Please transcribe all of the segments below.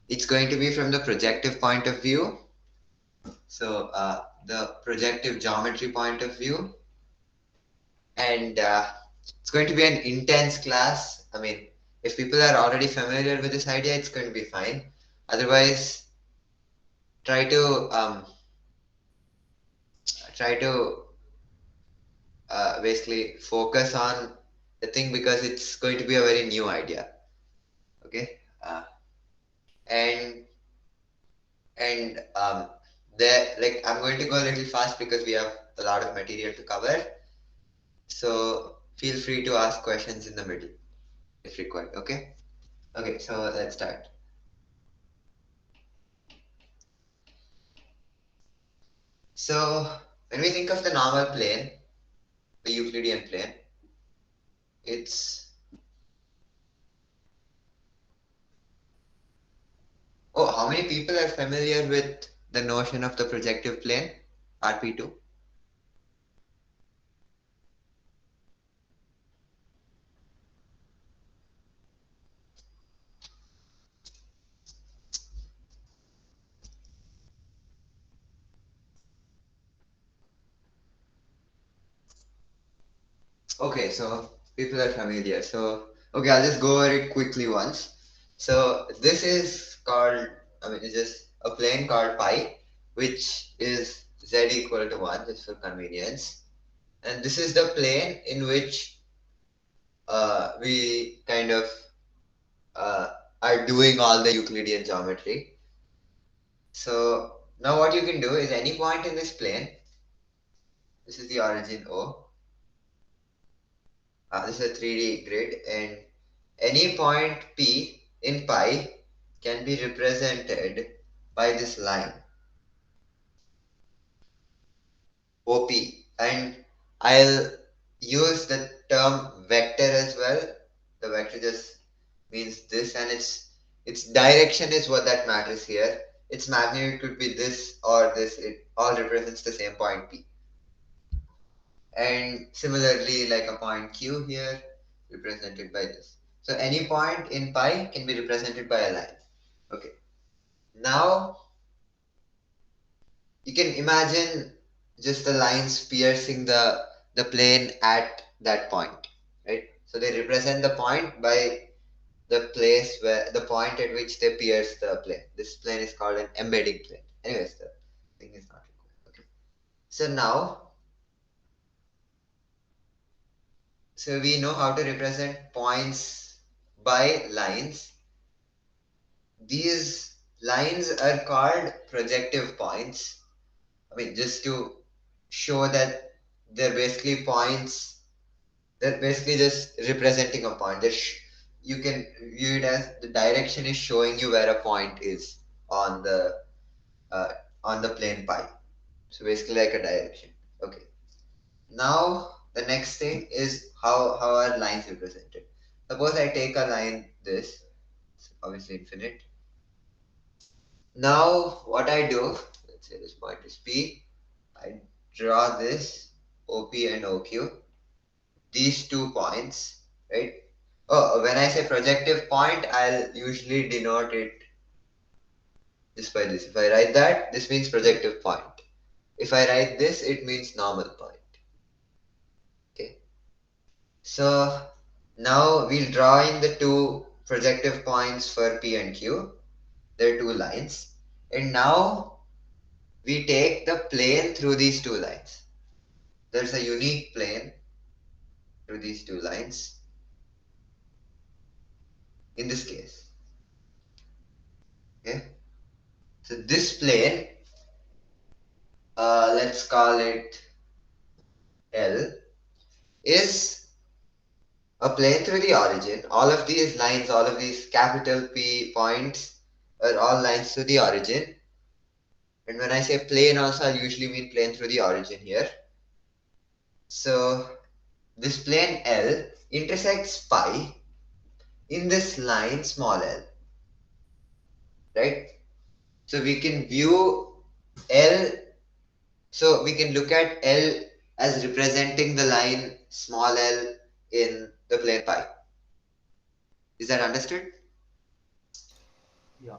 It's going to be from the projective point of view. So the projective geometry point of view, and it's going to be an intense class. I mean, if people are already familiar with this idea, it's going to be fine. Otherwise, try to try to basically focus on the thing because it's going to be a very new idea. Okay, and and there, like, I'm going to go a little fast because we have a lot of material to cover. So feel free to ask questions in the middle if required. Okay. Okay. So let's start. So when we think of the normal plane, the Euclidean plane, it's oh, how many people are familiar with the notion of the projective plane, RP2? Okay, so people are familiar. So, okay, I'll just go over it quickly once. So, this is called, I mean, it's just a plane called pi, which is z equal to 1, just for convenience. And this is the plane in which we kind of uh, are doing all the Euclidean geometry. So, now what you can do is any point in this plane, this is the origin O, this is a 3D grid, and any point P in pi can be represented by this line OP, and I'll use the term vector as well. The vector just means this, and its direction is what that matters here. Its magnitude could be this or this. It all represents the same point P. And similarly, like a point Q here, represented by this. So any point in pi can be represented by a line. Okay. Now you can imagine just the lines piercing the plane at that point, right? So they represent the point by the place where the point at which they pierce the plane. This plane is called an embedding plane. Anyways, the thing is not required. Okay. So now, so we know how to represent points by lines. These lines are called projective points. I mean, just to show that they're basically points, they're basically just representing a point. You can view it as the direction is showing you where a point is on the uh, on the plane pi. So basically like a direction. Okay. Now the next thing is how are lines represented. Suppose I take a line this, it's obviously infinite. Now what I do, let's say this point is P, I draw this OP and OQ, these 2 points, right? Oh, when I say projective point, I'll usually denote it just by this. If I write that, this means projective point. If I write this, it means normal point. Okay. So now we'll draw in the two projective points for P and Q. There are two lines. And now we take the plane through these two lines. There's a unique plane through these two lines in this case. Okay. So this plane, let's call it L, is a plane through the origin. All of these lines, all of these capital P points are all lines to the origin. And when I say plane also, I'll usually mean plane through the origin here. So this plane L intersects pi in this line small l, right? So we can view L, so we can look at L as representing the line small l in the plane pi. Is that understood? Yeah.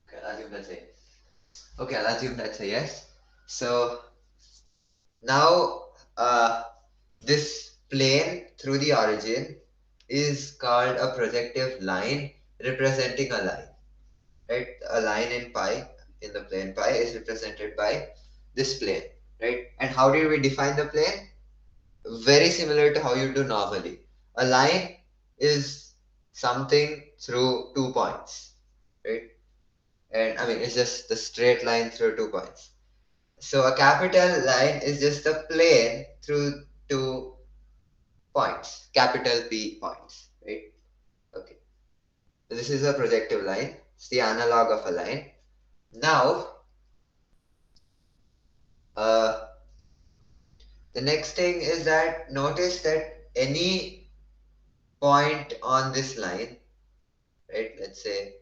Okay, I'll assume that's a yes. Okay, I'll assume that's a yes. So now this plane through the origin is called a projective line representing a line, right? A line in pi, in the plane pi, is represented by this plane, right? And how did we define the plane? Very similar to how you do normally. A line is something through 2 points, right? And I mean, it's just the straight line through 2 points. So a capital line is just a plane through 2 points, capital P points, right? Okay. So this is a projective line. It's the analog of a line. Now, uh, the next thing is that notice that any point on this line, right? Let's say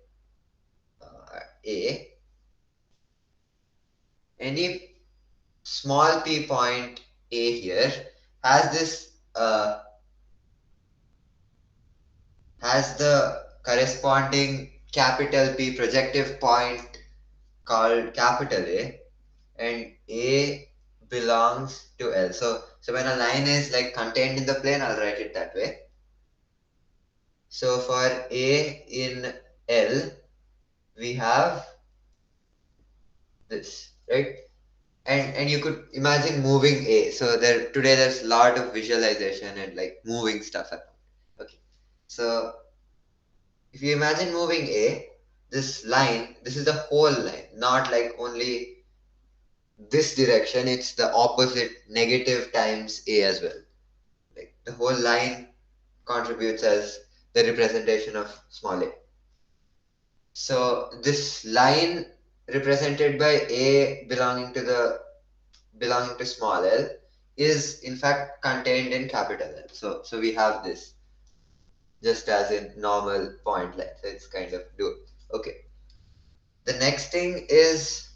A, any small p point A here has this has the corresponding capital P projective point called capital A, and A belongs to L. So when a line is like contained in the plane, I'll write it that way. So for A in L, we have this, right? And you could imagine moving A. So today there's a lot of visualization and like moving stuff around. Okay. So if you imagine moving A, this line, this is the whole line, not like only this direction, it's the opposite negative times A as well. Like the whole line contributes as the representation of small a. So this line represented by A belonging to small l is in fact contained in capital L. So we have this just as in normal point line. So it's kind of do okay. The next thing is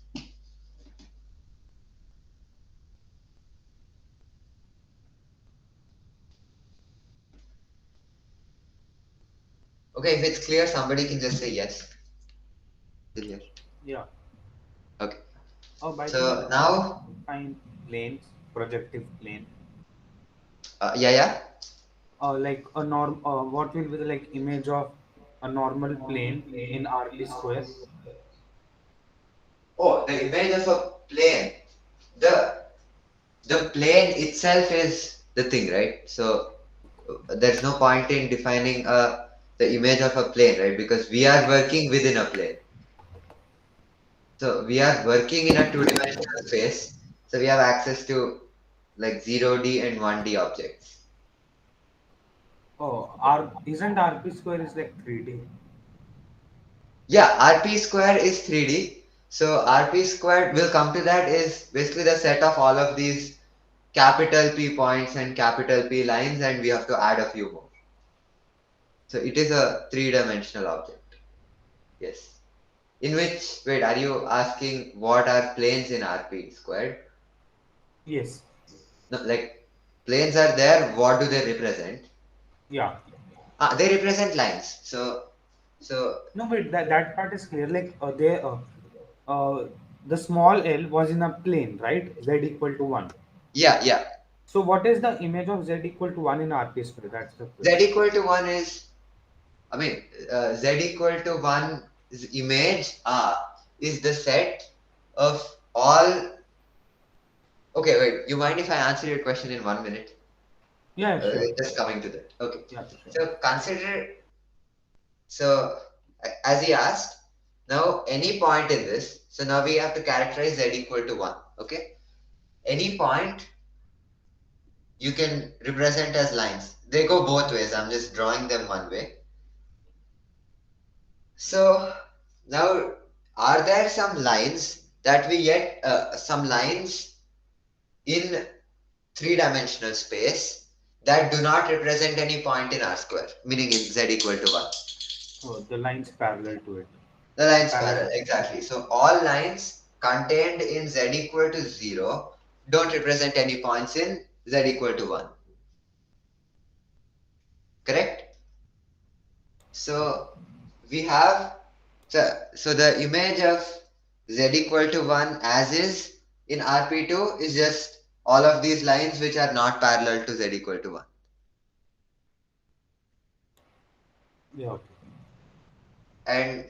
okay, if it's clear, somebody can just say yes. Still here. Yeah. Okay. Oh, by the way, So how do now you define planes, projective plane? yeah, yeah. Like a norm, what will be the like image of a normal plane in RP square? Oh, the image of a plane. The the plane itself is the thing, right? So there's no point in defining the image of a plane, right? Because we are working within a plane. So we are working in a two-dimensional space. So we have access to like 0D and 1D objects. Oh, R isn't RP square is like 3D? Yeah, RP square is 3D. So RP squared will come to that is basically the set of all of these capital P points and capital P lines, and we have to add a few more. So it is a three-dimensional object. Yes. In which, wait, are you asking what are planes in RP squared? Yes. No, like planes are there, what do they represent? Yeah. They represent lines. So No, but that part is clear. Like uh, the small l was in a plane, right? Z equal to 1. yeah, yeah. So what is the image of z equal to 1 in RP square? That's the Z question. equal to 1 is, I mean, Z equal to 1 image is the set of all. Okay, wait, you mind if I answer your question in 1 minute? Yeah, sure. Just coming to that. Okay. Yeah, sure. So consider, so as he asked, now any point in this, so now we have to characterize Z equal to 1. Okay. Any point you can represent as lines. They go both ways. I'm just drawing them one way. So now, are there some lines that we yet, some lines in three-dimensional space that do not represent any point in R square, meaning in Z equal to 1? Oh, the lines parallel to it. The lines Parallel. parallel, exactly. So all lines contained in Z equal to 0 don't represent any points in Z equal to 1. Correct? So we have, so the image of z equal to 1 as is in RP2 is just all of these lines which are not parallel to z equal to 1. Yeah. Okay. And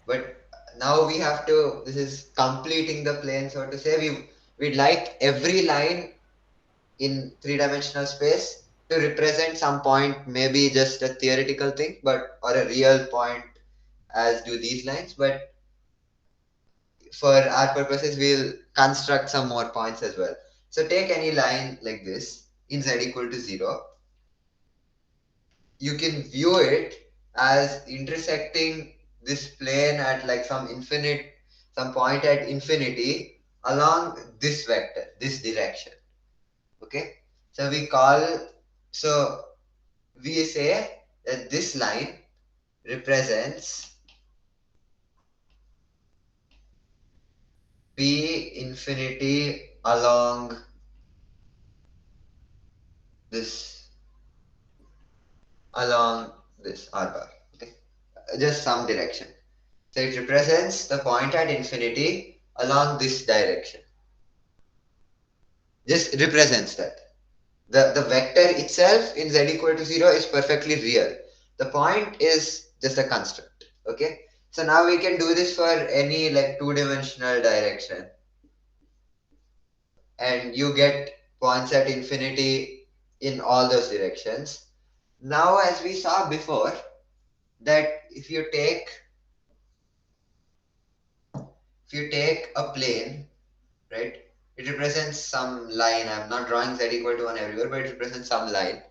but now we have to, this is completing the plane, so to say. We'd like every line in three-dimensional space to represent some point, maybe just a theoretical thing, but or a real point as do these lines. But for our purposes, we'll construct some more points as well. So take any line like this in z equal to 0. You can view it as intersecting this plane at like some point at infinity along this vector, this direction. Okay, so so we say that this line represents p infinity along this along this r bar. Okay, just some direction. So it represents the point at infinity along this direction. Just represents that. The vector itself in z equal to 0 is perfectly real. The point is just a construct. Okay. So now we can do this for any like two-dimensional direction. And you get points at infinity in all those directions. Now, as we saw before, that if you take a plane, right? It represents some line. I'm not drawing z equal to 1 everywhere, but it represents some line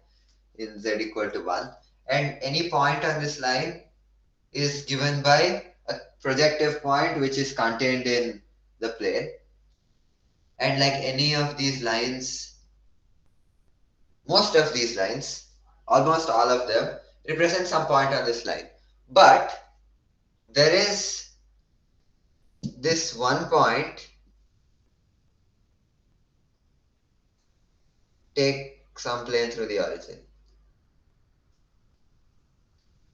in z equal to 1. And any point on this line is given by a projective point which is contained in the plane. And like any of these lines, most of these lines, almost all of them, represent some point on this line. But there is this one point, take some plane through the origin,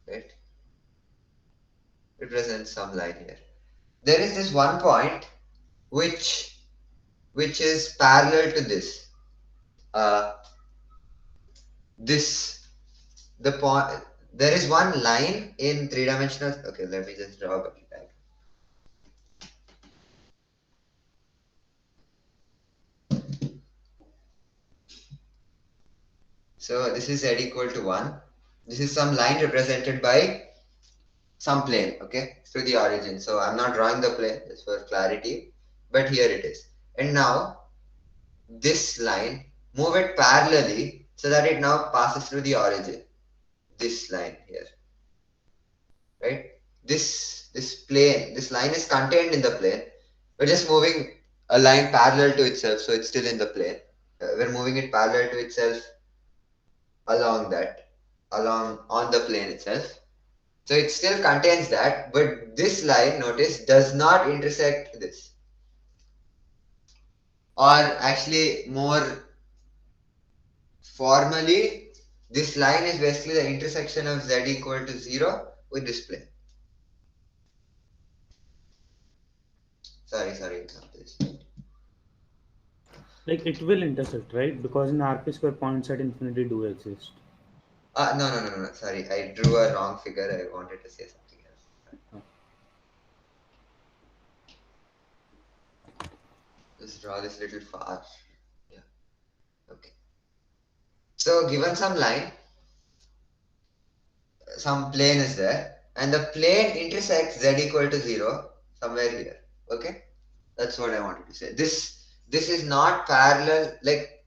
right? Represents some line here. There is this one point which is parallel to this. Uh, this the point. There is one line in three-dimensional. Okay, let me just draw a bit back. So this is z equal to 1. This is some line represented by some plane, okay, through the origin. So I'm not drawing the plane just for clarity, but here it is. And now this line, move it parallelly so that it now passes through the origin. This line here, right? This line is contained in the plane. We're just moving a line parallel to itself, so it's still in the plane. We're moving it parallel to itself along on the plane itself. So it still contains that, but this line, notice, does not intersect this. Or actually, more formally, this line is basically the intersection of z equal to 0 with this plane. Sorry, not this. Like it will intersect, right? Because in RP square points at infinity do exist. No. Sorry, I drew a wrong figure. I wanted to say something else. Oh. Just draw this little far. Yeah. Okay. So given some line, some plane is there, and the plane intersects z equal to 0 somewhere here. Okay, that's what I wanted to say. This is not parallel. Like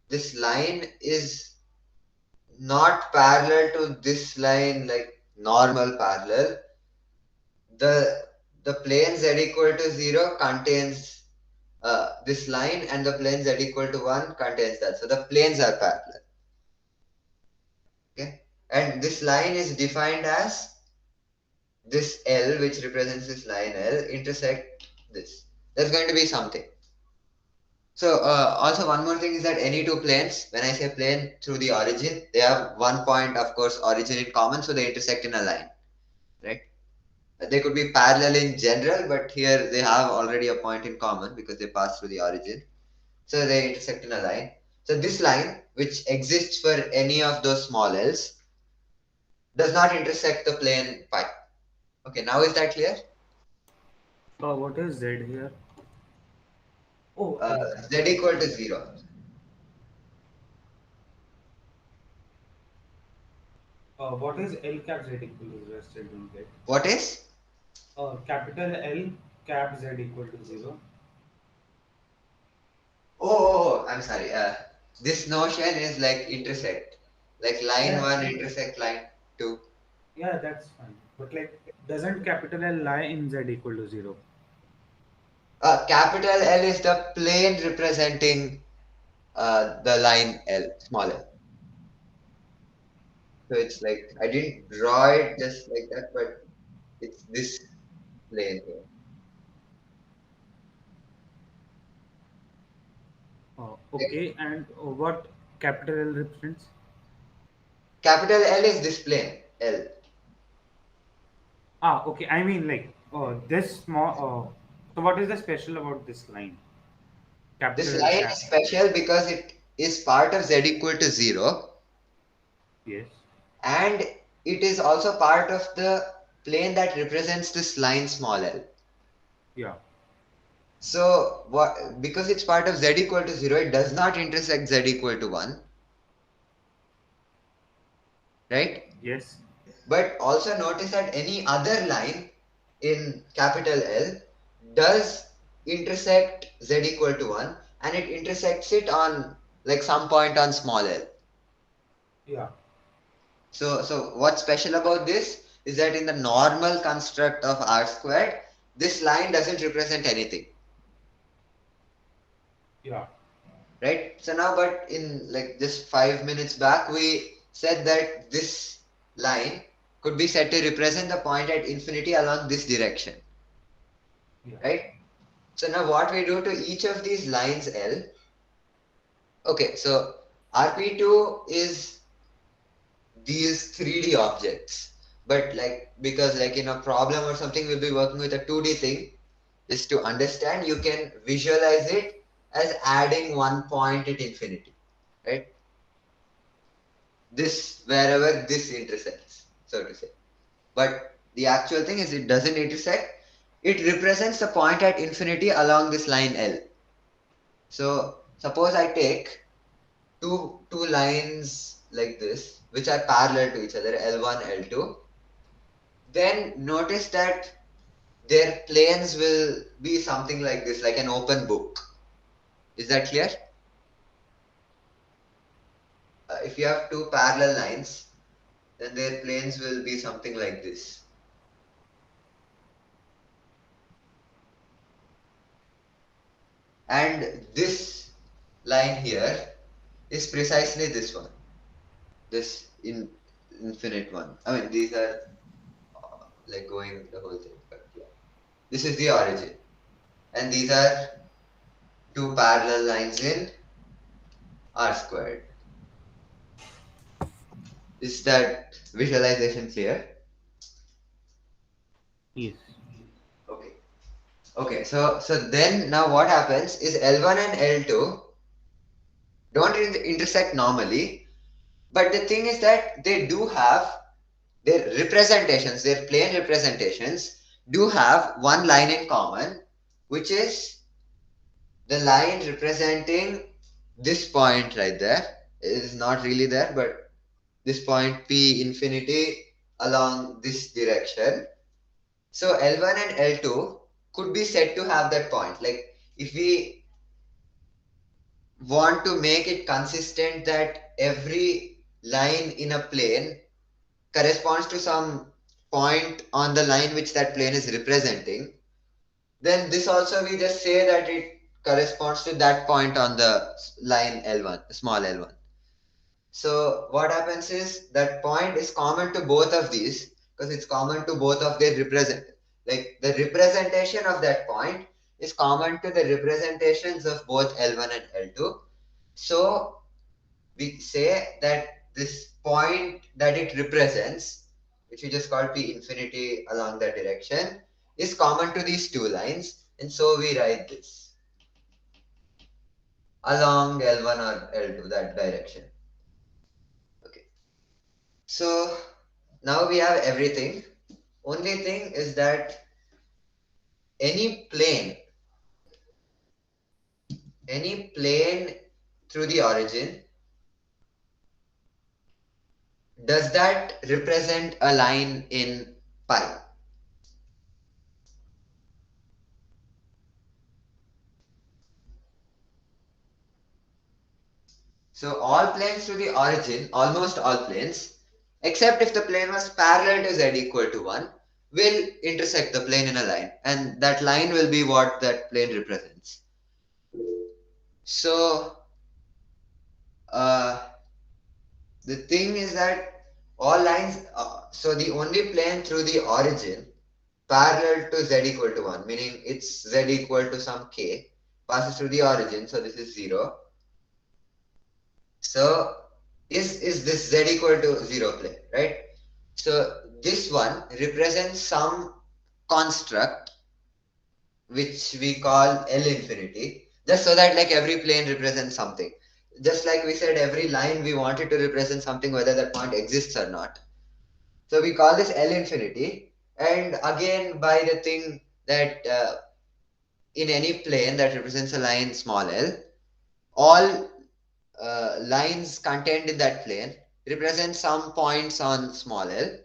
this line is not parallel to this line, like normal parallel. The plane z equal to 0 contains this line, and the plane z equal to 1 contains that. So the planes are parallel. Okay, and this line is defined as this L, which represents this line L, intersect this. There's going to be something. So also one more thing is that any two planes, when I say plane through the origin, they have one point, of course, origin in common, so they intersect in a line, right? They could be parallel in general, but here they have already a point in common because they pass through the origin. So they intersect in a line. So this line, which exists for any of those small l's, does not intersect the plane pi. Okay, now is that clear? What is Z here? Oh, Uh, L cap. z equal to 0. What is L cap Z equal to 0? I still don't get. What is? Capital L cap Z equal to 0. I'm sorry. This notion is like intersect. Like line Yeah, 1 intersect line 2. yeah, that's fine. But like, doesn't capital L lie in Z equal to 0? Capital L is the plane representing the line L, small l. So it's like, I didn't draw it just like that, but it's this plane here. Okay. Okay, and what capital L represents? Capital L is this plane, L. Okay. I mean, like, this small. So, what is the special about this line? This Capital L line is cap. special because it is part of z equal to 0, Yes. and it is also part of the plane that represents this line small l. Yeah. So what, because it's part of z equal to 0, it does not intersect z equal to 1, right? Yes. But also notice that any other line in capital L does intersect z equal to 1, and it intersects it on like some point on small l. Yeah. So what's special about this is that in the normal construct of R squared, this line doesn't represent anything, Yeah. right? So now, but in like just 5 minutes back, we said that this line could be said to represent the point at infinity along this direction, Yeah. right? So now what we do to each of these lines L, okay, so RP2 is these 3D objects, but like, because like in a problem or something, we'll be working with a 2D thing. Is to understand, you can visualize it as adding one point at infinity, right? This, wherever this intersects, so to say. But the actual thing is it doesn't intersect. It represents the point at infinity along this line L. So suppose I take two lines like this, which are parallel to each other, L1, L2. Then notice that their planes will be something like this, like an open book. Is that clear? If you have two parallel lines, then their planes will be something like this. And this line here is precisely this one, this infinite one. I mean, these are like going the whole thing, but yeah. This is the origin. And these are two parallel lines in R squared. Is that visualization clear? Yes. Okay. Okay, so then now what happens is L1 and L2 don't intersect normally, but the thing is that they do have their representations, their plane representations do have one line in common, which is the line representing this point right there. It is not really there, but this point P infinity along this direction. So L1 and L2 could be said to have that point. Like if we want to make it consistent that every line in a plane corresponds to some point on the line which that plane is representing, then this also we just say that it corresponds to that point on the line L1, small l1. So what happens is that point is common to both of these because it's common to both of their represent, like the representation of that point is common to the representations of both L1 and L2. So we say that this point that it represents, which we just call P infinity along that direction, is common to these two lines. And so we write this along L1 or L2, that direction. Okay. So now we have everything. Only thing is that any plane, any plane through the origin, does that represent a line in pi? So all planes through the origin, almost all planes, except if the plane was parallel to z equal to 1, will intersect the plane in a line. And that line will be what that plane represents. So uh, the thing is that all lines, so the only plane through the origin parallel to z equal to 1, meaning it's z equal to some k, passes through the origin, so this is 0. So is this z equal to 0 plane, right? So this one represents some construct which we call L infinity, just so that like every plane represents something. Just like we said, every line we wanted to represent something, whether that point exists or not. So we call this L infinity, and again by the thing that in any plane that represents a line small l, all lines contained in that plane represent some points on small l.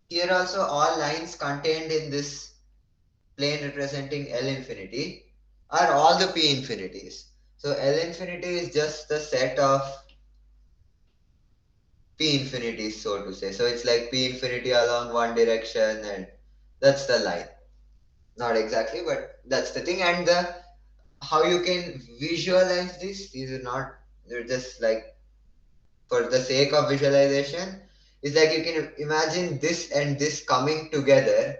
Here also all lines contained in this plane representing L infinity are all the P infinities. So L infinity is just the set of P infinities, so to say. So it's like P infinity along one direction, and that's the line. Not exactly, but that's the thing. And the how you can visualize this, these are not, they're just like for the sake of visualization, is like you can imagine this and this coming together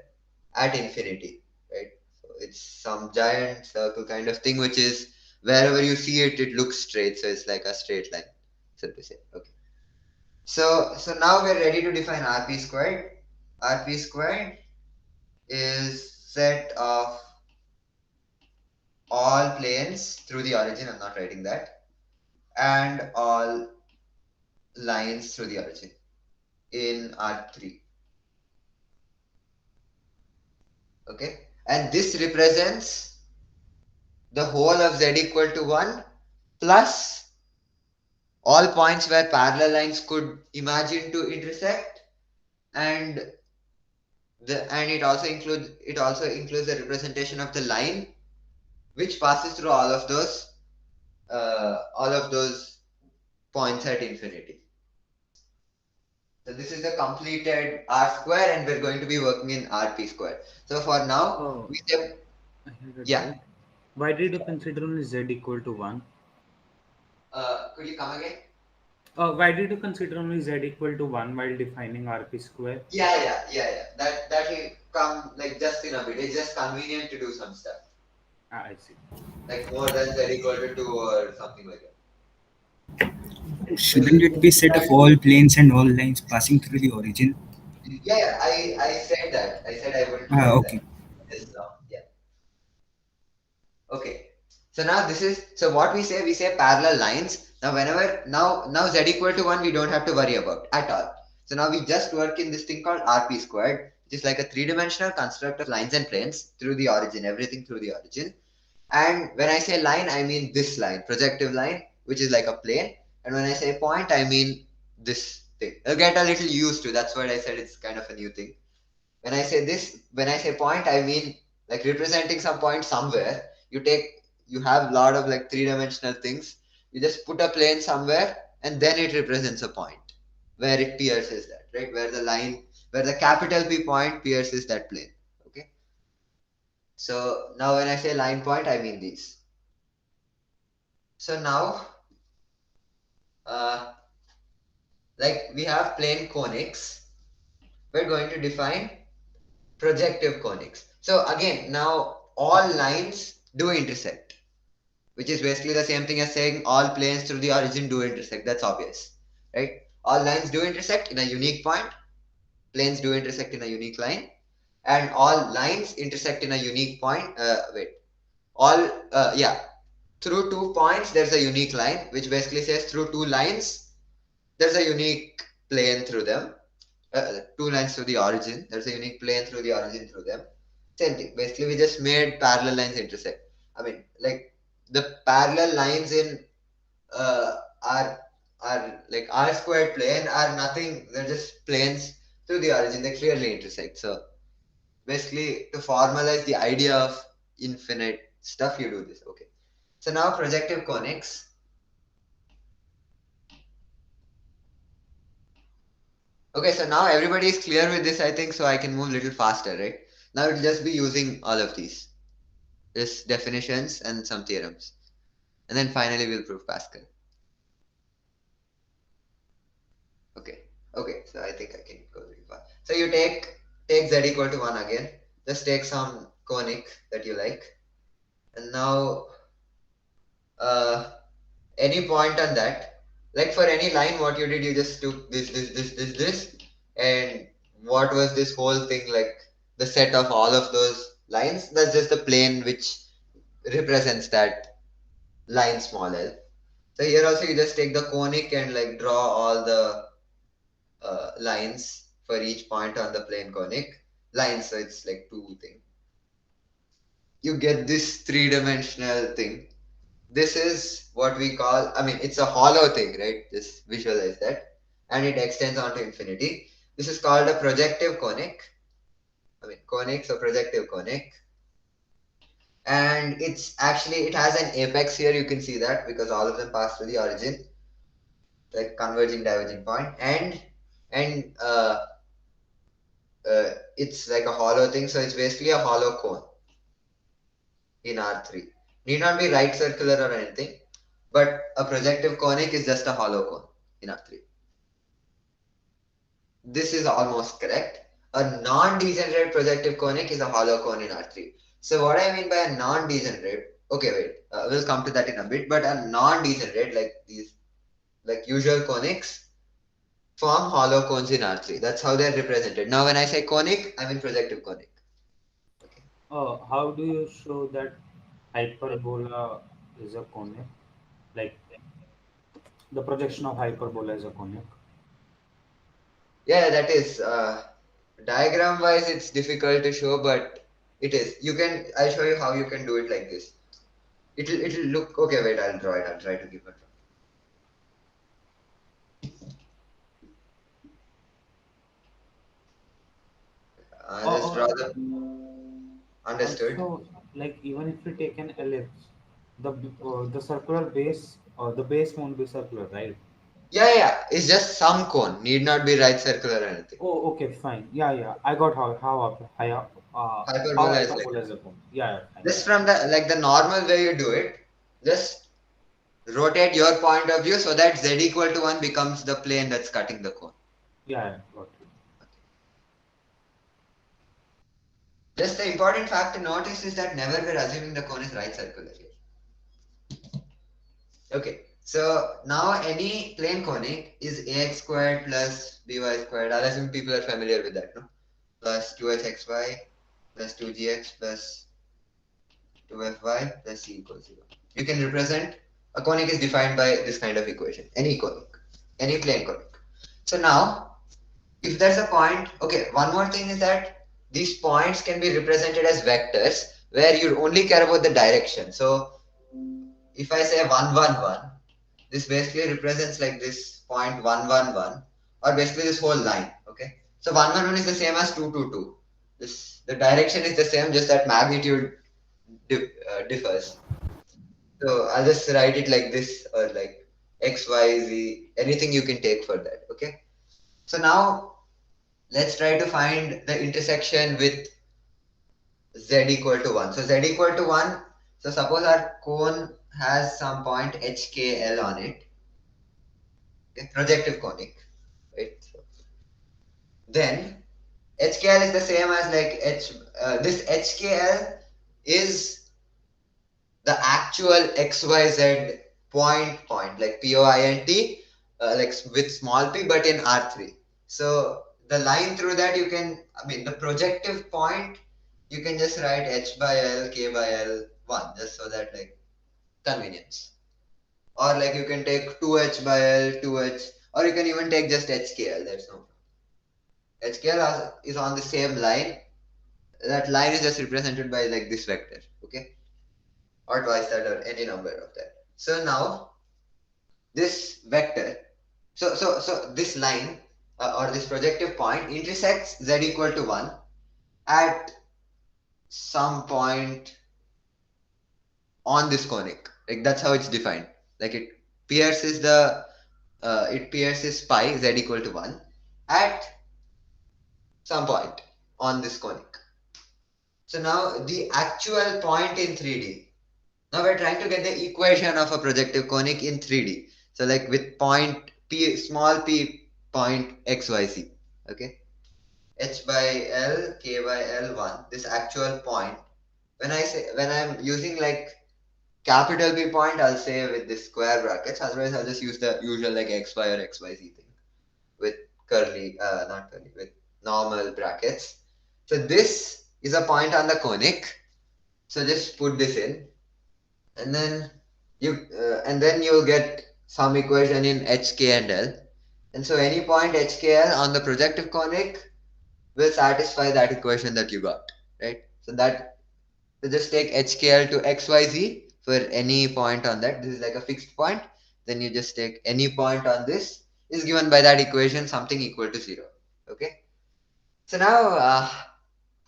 at infinity, right? So it's some giant circle kind of thing, which is wherever you see it, it looks straight. So it's like a straight line, so to say. Okay. So now we're ready to define RP squared. RP squared is set of all planes through the origin. I'm not writing that, and all lines through the origin in R3. Okay, and this represents the whole of z equal to 1 plus all points where parallel lines could imagine to intersect, and it also includes the representation of the line which passes through all of those points at infinity. So this is the completed R square, and we're going to be working in RP square. So for now Oh, we say, I have a yeah. doubt. Why did you consider only z equal to 1? Could you come again? Why did you consider only z equal to 1 while defining RP square? Yeah. That will come like just in a bit. It's just convenient to do some stuff Ah, I see. like more than z equal to 2 or something like that. Shouldn't it be set of all planes and all lines passing through the origin? Yeah. I said that. I said I wouldn't write that Okay. just now. Yeah. Okay. So now this is so what we say parallel lines. Now whenever now z equal to 1 we don't have to worry about at all. So now we just work in this thing called RP squared, which is like a three-dimensional construct of lines and planes through the origin, everything through the origin. And when I say line, I mean this line, projective line, which is like a plane. And when I say point, I mean this thing. You'll get a little used to. That's what I said. It's kind of a new thing. When I say point, I mean like representing some point somewhere. You have a lot of like three-dimensional things. You just put a plane somewhere, and then it represents a point where it pierces that, right? Where the capital P point pierces that plane. Okay. So now when I say line point, I mean these. So now, uh, like we have plane conics, we're going to define projective conics. So again, now all lines do intersect, which is basically the same thing as saying all planes through the origin do intersect. That's obvious, right? All lines do intersect in a unique point, planes do intersect in a unique line, and all lines intersect in a unique point. Through 2 points there's a unique line, which basically says through 2 lines there's a unique plane through them. 2 lines through the origin, there's a unique plane through the origin through them. Same thing. Basically, we just made parallel lines intersect. I mean, like the parallel lines in uh, our like R squared plane are nothing. They're just planes through the origin. They clearly intersect. So basically, to formalize the idea of infinite stuff, you do this. Okay. So now projective conics. Okay, so now everybody is clear with this, I think, so I can move a little faster, right? Now it'll just be using all of these. Just definitions and some theorems. And then finally we'll prove Pascal. Okay. Okay, so I think I can go really fast. So you take z equal to 1 again. Just take some conic that you like. And now any point on that. Like for any line, what you did, you just took this, and what was this whole thing, like the set of all of those lines? That's just the plane which represents that line small l. So here also you just take the conic and like draw all the lines for each point on the plane conic lines. So it's like two thing. You get this three-dimensional thing. This is what we call, I mean, it's a hollow thing, right? Just visualize that. And it extends onto infinity. This is called a projective conic. I mean, conic, so projective conic. And it's actually, it has an apex here. You can see that because all of them pass through the origin, like converging, diverging point. And it's like a hollow thing. So it's basically a hollow cone in R3. Need not be right circular or anything, but a projective conic is just a hollow cone in R3. This is almost correct. A non-degenerate projective conic is a hollow cone in R3. So what I mean by a non-degenerate, okay, wait, we'll come to that in a bit, but a non-degenerate, like these, like usual conics, form hollow cones in R3. That's how they're represented. Now, when I say conic, I mean projective conic. How do you show that hyperbola is a conic? Like the projection of hyperbola is a conic. Yeah, that is diagram wise it's difficult to show, but it is. You can, I'll show you how you can do it like this. It'll look okay. Wait, I'll draw it. I'll try to give a draw. Let's draw the understood. Also, like even if we take an ellipse, the circular base, the base won't be circular, right? Yeah. It's just some cone. Need not be right circular or anything. Oh, okay, fine. Yeah. I got how Hyperbola is like hyperbola is a cone. Yeah, fine. just from the like the normal way you do it. Just rotate your point of view so that z equal to 1 becomes the plane that's cutting the cone. Yeah, got it. Just the important fact to notice is that never we're assuming the cone is right circular here. Okay, so now any plane conic is ax squared plus by squared. I'll assume people are familiar with that, no? Plus 2xy plus 2gx plus 2fy plus c equals 0. You can represent a conic is defined by this kind of equation. Any conic, any plane conic. So now, if there's a point, okay, one more thing is that these points can be represented as vectors where you only care about the direction. So if I say 1, 1, 1, this basically represents like this point 1, 1, 1, or basically this whole line. Okay, so 1, 1, 1 is the same as 2, 2, 2. The direction is the same, just that magnitude differs. So I'll just write it like this, or like x, y, z, anything you can take for that. Okay, so now let's try to find the intersection with z equal to 1. So z equal to 1. So suppose our cone has some point HKL on it. Okay, projective conic. Right? So then HKL is the same as like this HKL is the actual XYZ point, like point, like with small p, but in R3. So the line through that you can, I mean, the projective point, you can just write h by l, k by l 1, just so that like convenience. Or like you can take 2h by l, 2h, or you can even take just HKL, that's no problem. HKL is on the same line. That line is just represented by like this vector, okay? Or twice that, or any number of that. So now this vector, so this line or this projective point intersects z equal to 1 at some point on this conic. Like that's how it's defined. Like it pierces pi z equal to 1 at some point on this conic. So now the actual point in 3D. Now we're trying to get the equation of a projective conic in 3D. So like with point p, small p point xyz. Okay. H by L, K by L 1. This actual point. When I'm using like capital P point, I'll say with this square brackets. Otherwise, I'll just use the usual like XY or XYZ thing with curly, not curly, with normal brackets. So this is a point on the conic. So just put this in, and then you'll get some equation in h, k, and l. And so any point h, k, l on the projective conic will satisfy that equation that you got, right? So just take HKL to XYZ for any point on that. This is like a fixed point. Then you just take any point on this is given by that equation something equal to 0. Okay. So now,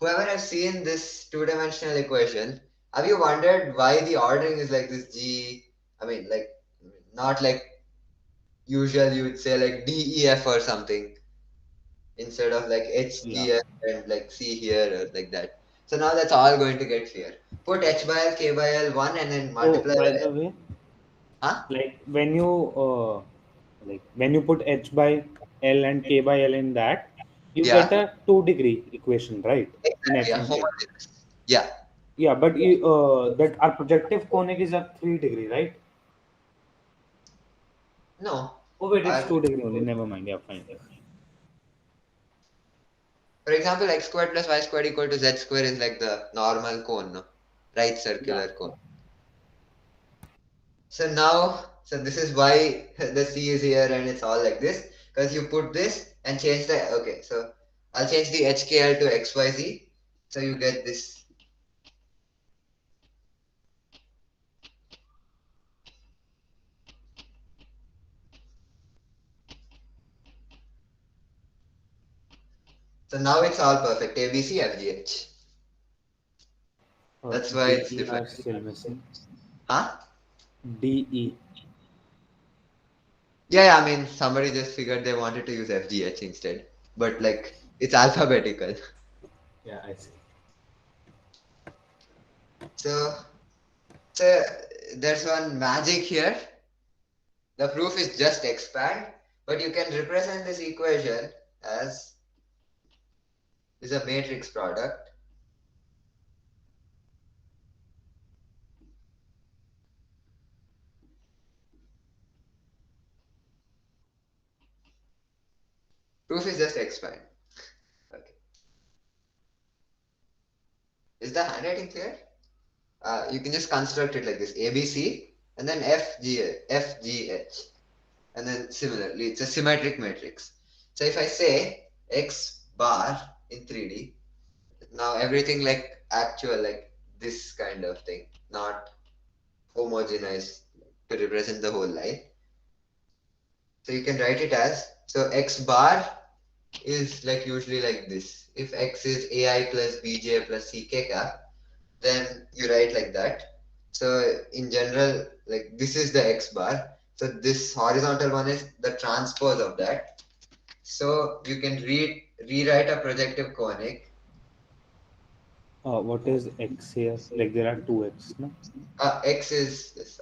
whoever has seen this two-dimensional equation, have you wondered why the ordering is like this G? I mean, like not like usual. You would say like DEF or something instead of like Yeah. HGF and like C here or like that. So now that's all going to get clear. Put H by L, K by L 1 and then So multiply by by the way, huh? like when you put h by l and k by l in that, you get Yeah, a 2-degree equation, right? In exactly. h Yeah, and k. homogeneous. Yeah. Yeah, but that our projective conic is a 3-degree, right? No. Oh wait, it's I, 2-degree only. Never mind. Yeah, fine. for example, x squared plus y squared equal to z square is like the normal cone, no? Right Yeah. circular cone. So now, so this is why the C is here and it's all like this, because you put this and change the, okay, so I'll change the HKL to XYZ. So you get this. So now it's all perfect. ABC, FGH. That's why it's DE different. are still missing. Huh? DE. Yeah, I mean, somebody just figured they wanted to use FGH instead. But like, it's alphabetical. Yeah, I see. So, so there's one magic here. The proof is just expand, but you can represent this equation as is a matrix product. Proof is just expand. Okay. Is the handwriting clear? You can just construct it like this: ABC and then FGH, and then similarly, it's a symmetric matrix. So if I say X bar in 3D, now everything like actual, like this kind of thing, not homogenized to represent the whole line. So you can write it as, so X bar is like usually like this. If X is AI plus BJ plus CK cap, then you write like that. So in general, like this is the X bar. So this horizontal one is the transpose of that. So you can rewrite a projective conic. What is x here? Like there are two x, no? X is this,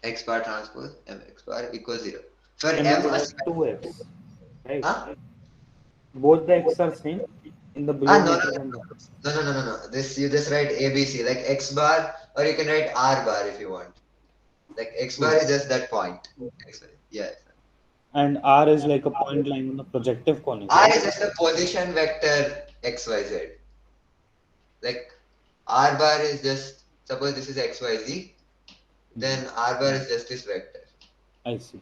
X bar transpose M X bar equals 0. For Yeah, no, M, there are two x, right? huh? Both the x are same. In the No, below no, no, matrix and the, no. This you just write ABC like X bar, or you can write R bar if you want. Like X bar is just that point. X, yeah. and R is like a point line on the projective conic, R right? is just a position vector XYZ. Like R bar is just, suppose this is XYZ, then R bar is just this vector. I see.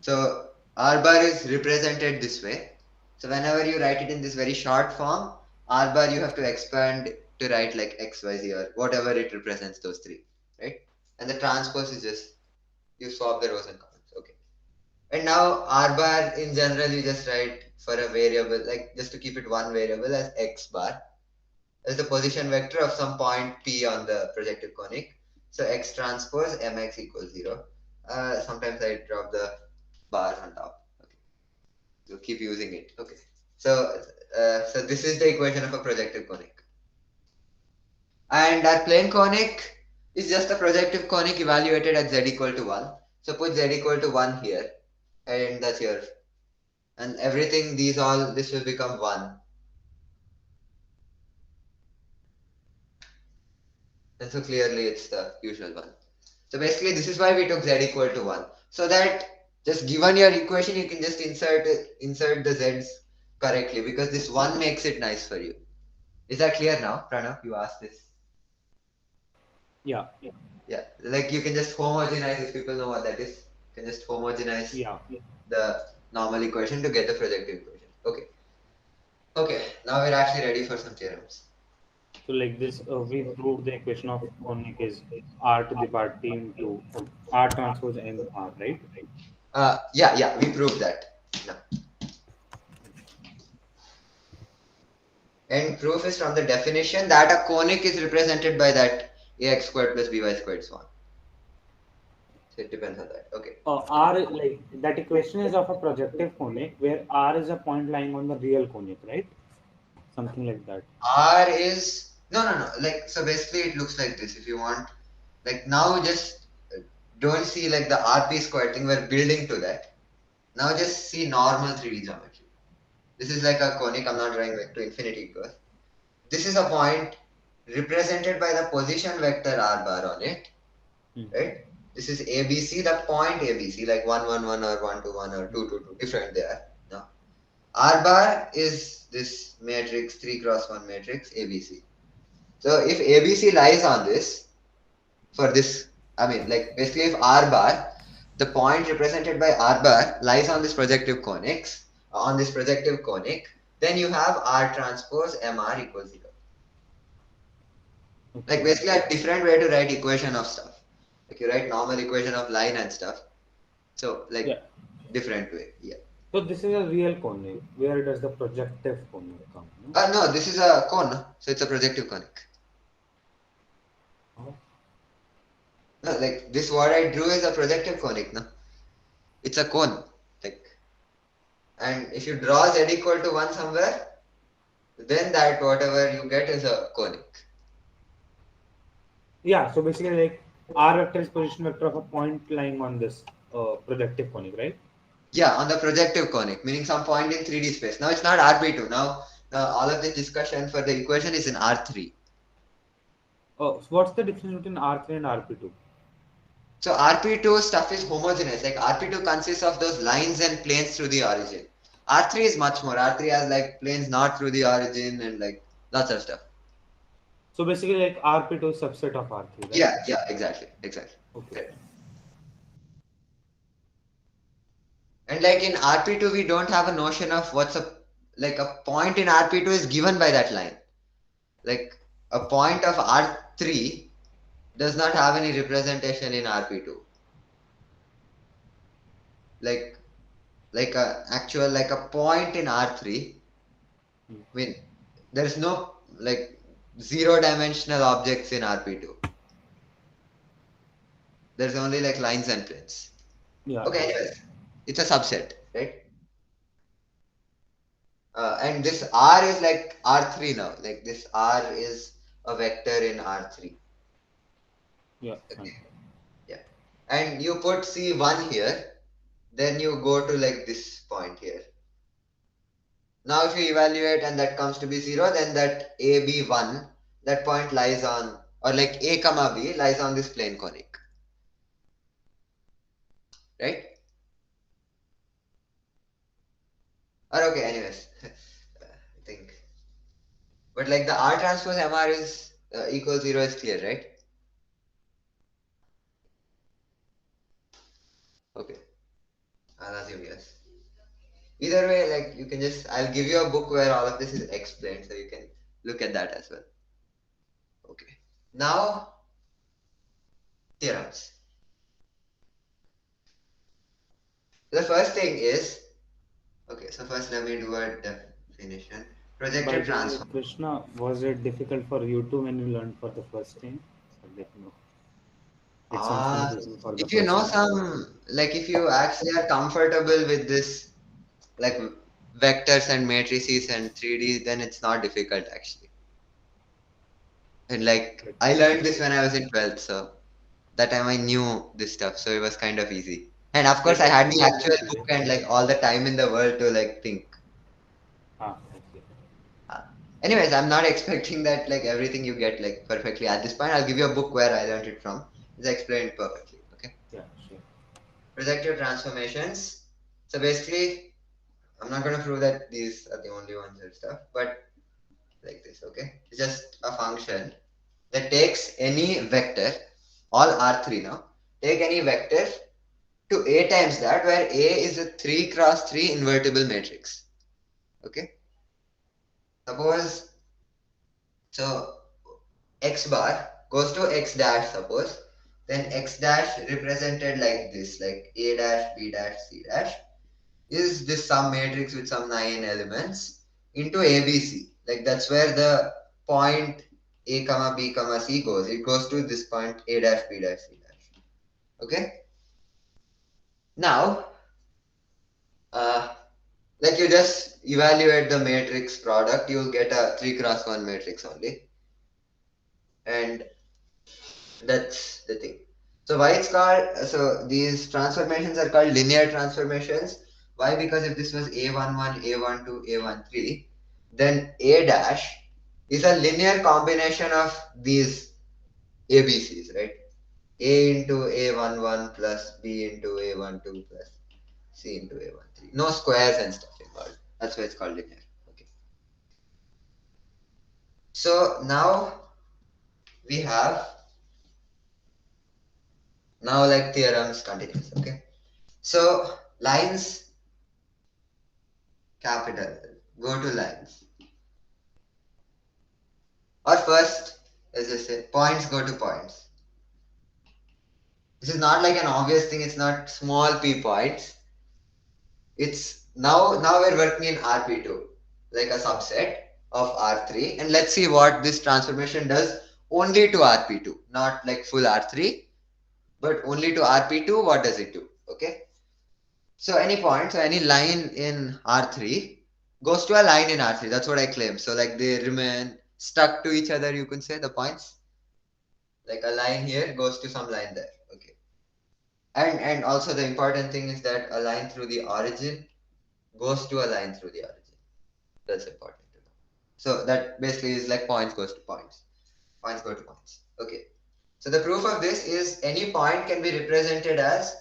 So R bar is represented this way. So whenever you write it in this very short form, R bar you have to expand to write like XYZ or whatever it represents, those three, right? And the transpose is just, you swap the rows and columns. Okay. And now R bar in general you just write for a variable, like just to keep it one variable, as X bar as the position vector of some point P on the projective conic. So X transpose Mx equals 0. Sometimes I drop the bars on top. Okay. So keep using it. Okay. So this is the equation of a projective conic. And our plane conic is just a projective conic evaluated at z equal to 1. So put z equal to 1 here, and that's your, and everything, this will become 1. And so clearly it's the usual one. So basically this is why we took z equal to 1. So that just given your equation, you can just insert the z's correctly, because this 1 makes it nice for you. Is that clear now, Pranav? You asked this. Yeah. Yeah, like you can just homogenize, if people know what that is. You can just homogenize Yeah. the normal equation to get the projective equation. Okay. Okay, now we're actually ready for some theorems. So like this, we proved the equation of conic is R to the power t into R transpose M R, right? Yeah, we proved that. No. And proof is from the definition that a conic is represented by that ax squared plus by squared, so on. So it depends on that. Okay. R like that equation is of a projective conic where R is a point lying on the real conic, right? Something like that. R is no. Like, so basically it looks like this. If you want, like, now just don't see like the RP square thing. We're building to that. Now just see normal 3D geometry. This is like a conic. I'm not drawing like to infinity because this is a point represented by the position vector R bar on it, Hmm. right? This is ABC, the point ABC, like 1, 1, 1 or 1, 2, 1 or 2, 2, 2, different there. No. R bar is this matrix, 3 cross 1 matrix, ABC. So if ABC lies on this, for this, I mean, like basically if R bar, the point represented by R bar lies on this projective conics, on this projective conic, then you have R transpose MR equals 0. Like Okay. basically a different way to write equation of stuff. Like you write normal equation of line and stuff. So Yeah. like different way. Yeah. So this is a real conic. Where does the projective conic come? No? No, this is a cone, no? So it's a projective conic. Oh. No, like this what I drew is a projective conic, no? It's a cone. Like, and if you draw z equal to 1 somewhere, then that whatever you get is a conic. Yeah. So basically, like R vector is position vector of a point lying on this projective conic, right? Yeah, on the projective conic, meaning some point in 3D space. Now it's not RP2. Now all of this discussion for the equation is in R3. So what's the difference between R3 and RP2? So RP2 stuff is homogeneous. Like RP2 consists of those lines and planes through the origin. R3 is much more. R3 has like planes not through the origin and like lots of stuff. So basically, like RP2 is subset of R3, right? Yeah, exactly. Okay. Right. And like in RP2, we don't have a notion of what's like a point in RP2 is given by that line. Like a point of R3 does not have any representation in RP2. Like like a point in R3. Hmm. I mean, there's no like zero dimensional objects in RP2. There's only like lines and planes. Yeah. Okay, anyways, it's a subset, right? And this R is like R3 now. Like this R is a vector in R3. Yeah. Okay. Fine. Yeah. And you put C1 here, then you go to like this point here. Now if you evaluate and that comes to be 0, then that AB1, that point lies on, or like A comma B lies on this plane conic. Right? Or okay, anyways. I think. But like the R transpose MR is equals 0 is clear, right? Okay. I'll assume yes. Either way, like you can just, I'll give you a book where all of this is explained so you can look at that as well. Okay. Now, theorems. The first thing is, okay, so first let me do a definition. By Projected the way, transform. Krishna, was it difficult for you too when you learned for the first time? Like, no, it's some confusion for the If you first know time. some, like if you actually are comfortable with this, like vectors and matrices and 3D, then it's not difficult actually. And like I learned this when I was in 12th, so that time I knew this stuff, so it was kind of easy. And of course, Like I had the explain actual this way. book and like all the time in the world to like think. Okay. Uh, Anyways, I'm not expecting that like everything you get like perfectly. At this point, I'll give you a book where I learned it from. It's explained perfectly. Okay. Yeah, sure. Projective transformations. So basically, I'm not gonna prove that these are the only ones and stuff, but like this, okay? It's just a function that takes any vector, all R3 now, take any vector to A times that, where A is a 3 cross 3 invertible matrix. Okay? Suppose, so x bar goes to x dash, suppose, then x dash represented like this, like A dash, B dash, C dash, is this some matrix with some 9 elements into ABC. Like that's where the point A comma B comma C goes. It goes to this point A dash, B dash, C dash. Okay? Now, uh, like you just evaluate the matrix product, you'll get a 3 cross 1 matrix only. And that's the thing. So why it's called, so these transformations are called linear transformations. Why? Because if this was A11, A12, A13, then A dash is a linear combination of these ABCs, right? A into A11 plus B into A12 plus C into A13. No squares and stuff involved. That's why it's called linear. Okay. So now we have now like theorems continues. Okay. So lines capital. Go to lines. Or first, as I say, points go to points. This is not like an obvious thing, it's not small p points. It's now we're working in RP2, like a subset of R3. And let's see what this transformation does only to RP2, not like full R3, but only to RP2. What does it do? Okay. So any point, so any line in R3 goes to a line in R3. That's what I claim. So like they remain stuck to each other, you can say the points. Like a line here goes to some line there. Okay. And also the important thing is that a line through the origin goes to a line through the origin. That's important to know. So that basically is like points goes to points. Points go to points. Okay. So the proof of this is any point can be represented as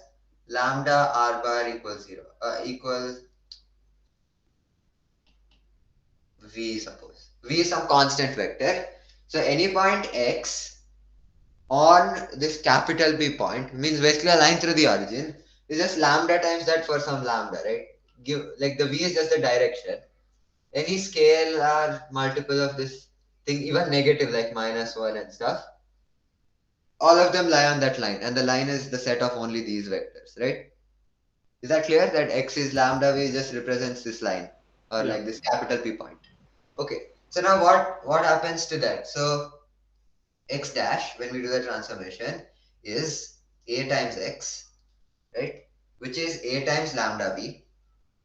lambda r bar equals 0. Equals v, suppose. V is some constant vector. So any point x on this capital B point means basically a line through the origin is just lambda times that for some lambda, right? Give like the V is just the direction. Any scalar multiple of this thing, even negative like -1 and stuff, all of them lie on that line, and the line is the set of only these vectors, right? Is that clear? That x is lambda V just represents this line or Yeah. like this capital P point. Okay. So now what happens to that? So x dash when we do the transformation is a times x, right? Which is a times lambda v.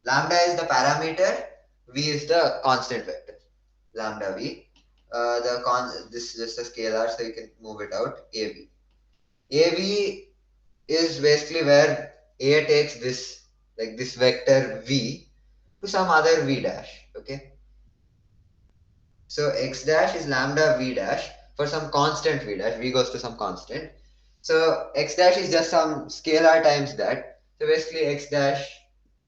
Lambda is the parameter, v is the constant vector. Lambda v. This is just a scalar, so you can move it out. Av. Av is basically where a takes this like this vector v to some other v dash. Okay. So x dash is lambda v dash for some constant v dash. V goes to some constant. So x dash is just some scalar times that. So basically x dash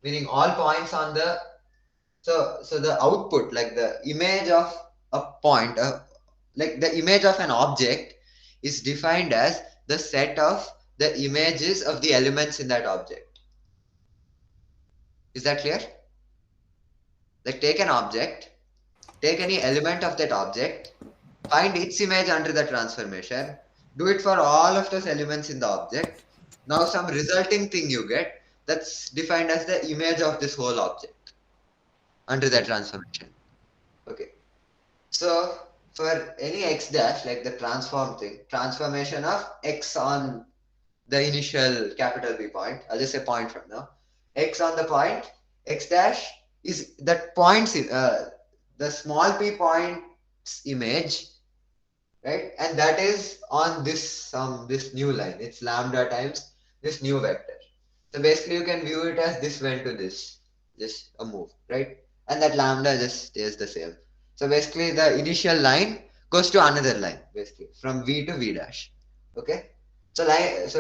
meaning all points on the so the output, like the image of a point, like the image of an object is defined as the set of the images of the elements in that object. Is that clear? Like take an object, take any element of that object, find its image under the transformation, do it for all of those elements in the object. Now some resulting thing you get that's defined as the image of this whole object under that transformation. Okay. So for any x dash, like the transform thing, transformation of x on the initial capital P point, I'll just say point from now, x on the point, x dash is that points, the small p point's image, right? And that is on this new line. It's lambda times this new vector. So basically you can view it as this went to this, just a move, right? And that lambda just stays the same. So basically the initial line goes to another line, basically from V to V dash. Okay? So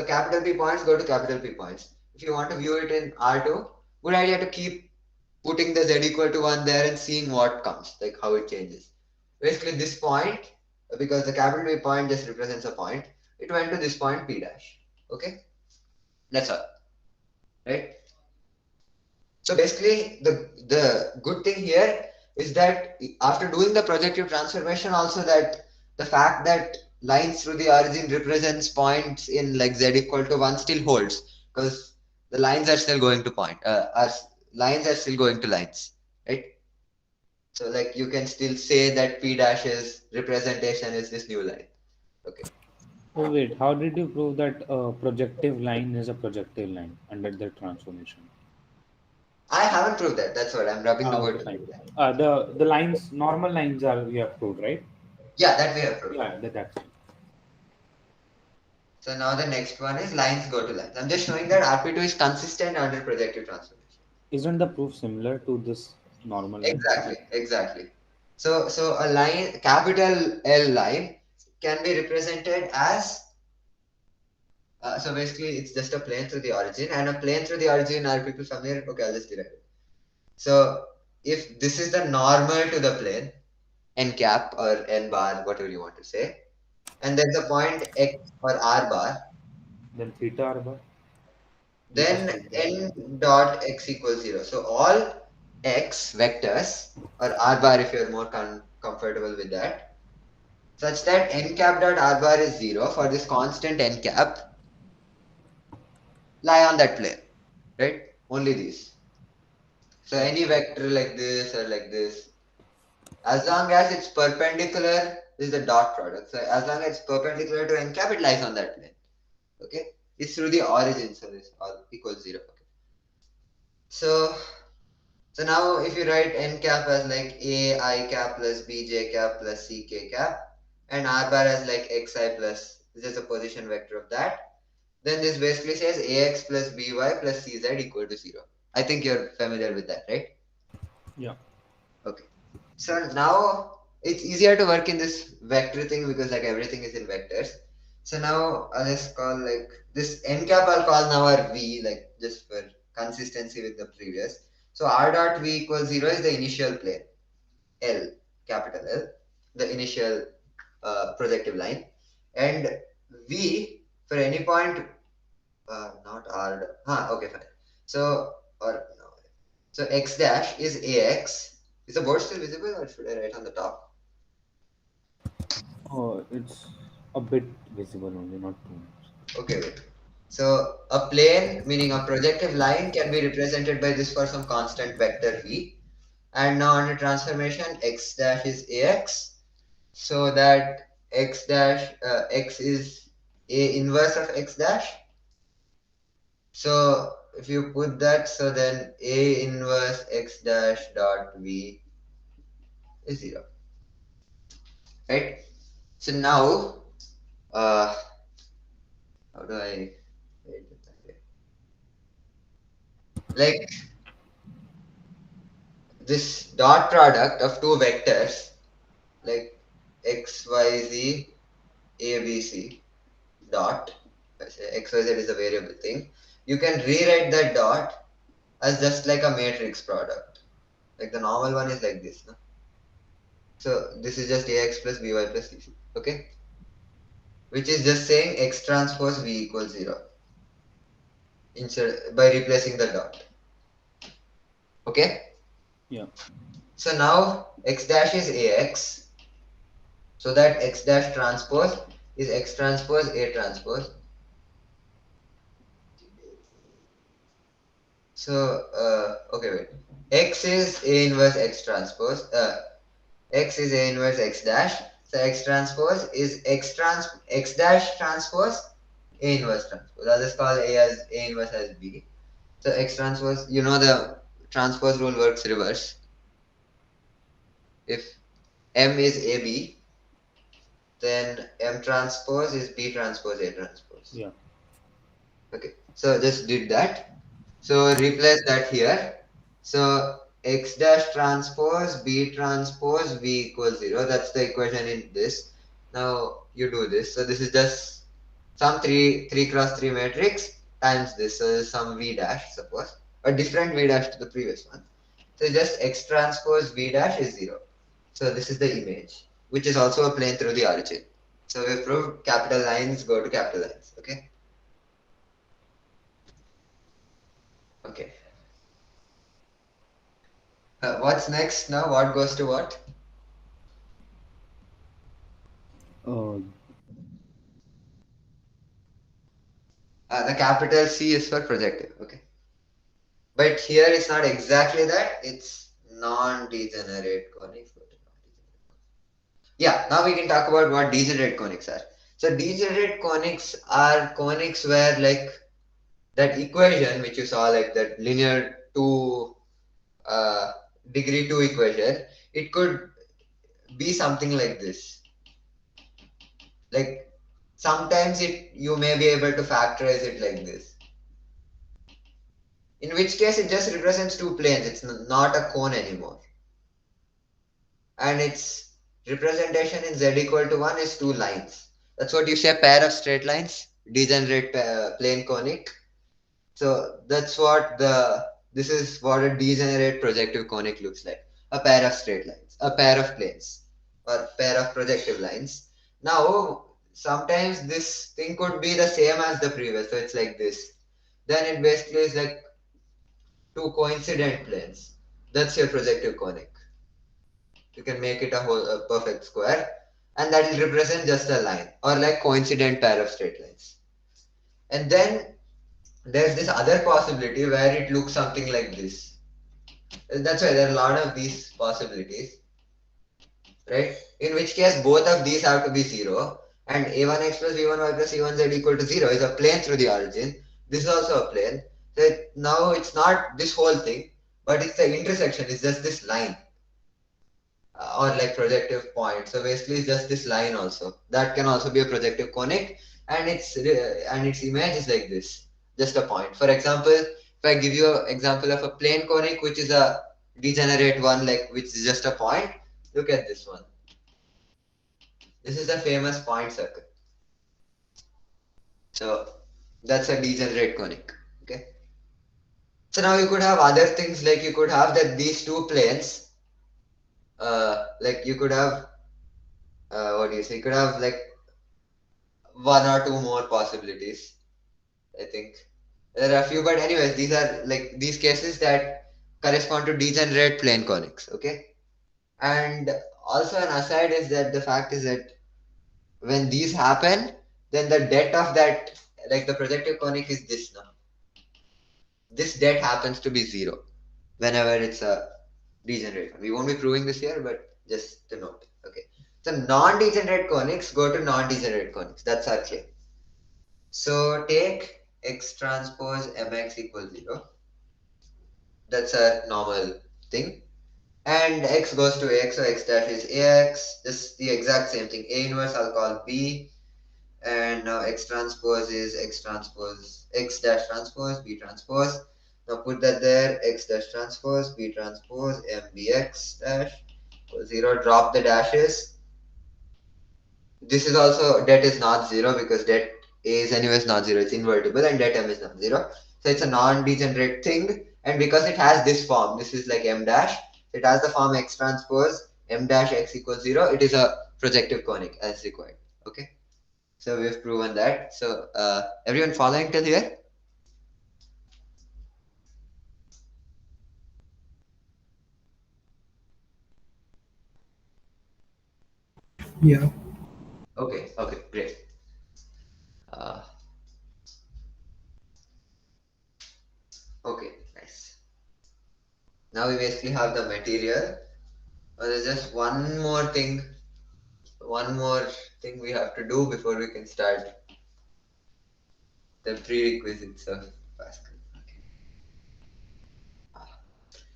capital P points go to capital P points. If you want to view it in R2, good idea to keep putting the Z equal to 1 there and seeing what comes, like how it changes. Basically this point, because the capital P point just represents a point, it went to this point P dash. Okay? That's all. Right? So basically, the good thing here is that after doing the projective transformation, also that the fact that lines through the origin represents points in like z equal to 1 still holds, because the lines are still going to point. Lines are still going to lines, right? So like you can still say that p dash's representation is this new line. Okay. Oh wait, how did you prove that a projective line is a projective line under the transformation? I haven't proved that. That's what I'm rubbing the Okay, word. fine. The lines, normal lines are we have proved, right? Yeah, that we have proved. Yeah, that's fine. So now the next one is lines go to lines. I'm just showing that RP2 is consistent under projective transformation. Isn't the proof similar to this normal line? Exactly, exactly. So a line, capital L line, can be represented as so basically it's just a plane through the origin, and a plane through the origin RP2 somewhere. Okay, I'll just derive it. So if this is the normal to the plane, n cap or n bar, whatever you want to say, and there's a point x or r bar, Then theta r bar, because then theta. n dot x equals 0. So all x vectors, or r bar if you're more comfortable with that, such that n cap dot r bar is 0 for this constant n cap, lie on that plane, right? Only these. So any vector like this or like this, as long as it's perpendicular, this is the dot product. So as long as it's perpendicular to n cap, it lies on that plane. Okay? It's through the origin, so this all equals 0. Okay. So now if you write n cap as like a I cap plus b j cap plus c k cap, and r bar as like xi plus, this is a position vector of that, then this basically says ax plus by plus cz equal to 0. I think you're familiar with that, right? Yeah. Okay. So now it's easier to work in this vector thing because like everything is in vectors. So now I'll just call like this n cap, I'll call now our v, like just for consistency with the previous. So r dot v equals 0 is the initial plane, L, capital L, the initial projective line. And v for any point, not r, okay, fine. So, or no, so x dash is ax. Is the board still visible or should I write on the top? Oh, it's a bit visible only, not too much. Okay, wait. So a plane, meaning a projective line, can be represented by this for some constant vector v. And now under transformation, x dash is ax. So that x dash, x is a inverse of x dash. So if you put that, so then a inverse x dash dot v is 0. Right? So now, uh, how do I write it that way? Like, this dot product of two vectors like x, y, z, a, b, c dot, I say x, y, z is a variable thing, you can rewrite that dot as just like a matrix product. Like the normal one is like this. No? So this is just ax plus by plus cc. Okay? Which is just saying x transpose v equals 0 instead by replacing the dot. Okay? Yeah. So now x dash is ax. So that x dash transpose is x transpose a transpose. So okay, wait. X is a inverse x transpose. X is a inverse x dash. So x transpose is x dash transpose a inverse transpose. That is called a inverse as b. So x transpose, you know the transpose rule works reverse. If M is AB, then M transpose is B transpose A transpose. Yeah. Okay, so just did that. So replace that here. So x dash transpose B transpose V equals 0. That's the equation in this. Now you do this. So this is just some 3 cross 3 matrix times this. So some V dash, suppose. A different V dash to the previous one. So just x transpose V dash is 0. So this is the image, which is also a plane through the origin. So we proved capital lines go to capital lines. Okay. Okay. What's next now? What goes to what? Uh, The capital C is for projective. Okay. But here it's not exactly that. It's non-degenerate conics. Yeah. Now we can talk about what degenerate conics are. So degenerate conics are conics where like that equation which you saw, like that linear 2 uh, degree 2 equation, it could be something like this. Like sometimes you may be able to factorize it like this. In which case it just represents two planes. It's not a cone anymore. And its representation in z equal to 1 is two lines. That's what you say, pair of straight lines, degenerate plane conic. So that's what this is what a degenerate projective conic looks like. A pair of straight lines, a pair of planes, or pair of projective lines. Now, sometimes this thing could be the same as the previous, so it's like this. Then it basically is like two coincident planes. That's your projective conic. You can make it a perfect square, and that will represent just a line, or like coincident pair of straight lines. And then there's this other possibility where it looks something like this. That's why there are a lot of these possibilities, right? In which case both of these have to be 0, and a1x plus b1y plus c1z equal to 0 is a plane through the origin. This is also a plane. So now it's not this whole thing, but it's the intersection. It's just this line, or like projective point. So basically it's just this line also. That can also be a projective conic, and its image is like this, just a point. For example, if I give you an example of a plane conic which is a degenerate one, like which is just a point, look at this one. This is the famous point circle. So that's a degenerate conic. Okay. So now you could have other things, like you could have that these two planes, like you could have what do you say? You could have like one or two more possibilities. I think there are a few, but anyways, these are like these cases that correspond to degenerate plane conics. Okay. And also an aside is that the fact is that when these happen, then the det of that, like the projective conic is this now. This det happens to be 0 whenever it's a degenerate one. We won't be proving this here, but just to note. Okay. So non-degenerate conics go to non-degenerate conics. That's our claim. So take x transpose mx equals 0. That's a normal thing. And x goes to x, so x dash is ax. This is the exact same thing. A inverse I'll call b. And now x transpose is x transpose, x dash transpose, b transpose. Now put that there, x dash transpose, b transpose, mbx dash equals 0, drop the dashes. This is also, det is not 0 because det A is anyways not 0, it's invertible, and det m is not 0. So it's a non-degenerate thing, and because it has this form, this is like m dash, it has the form x transpose, m dash x equals 0, it is a projective conic as required. Okay, so we've proven that. So everyone following till here? Yeah. Okay, great. Okay, nice. Now we basically have the material. There's just one more thing we have to do before we can start the prerequisites of Pascal. Okay.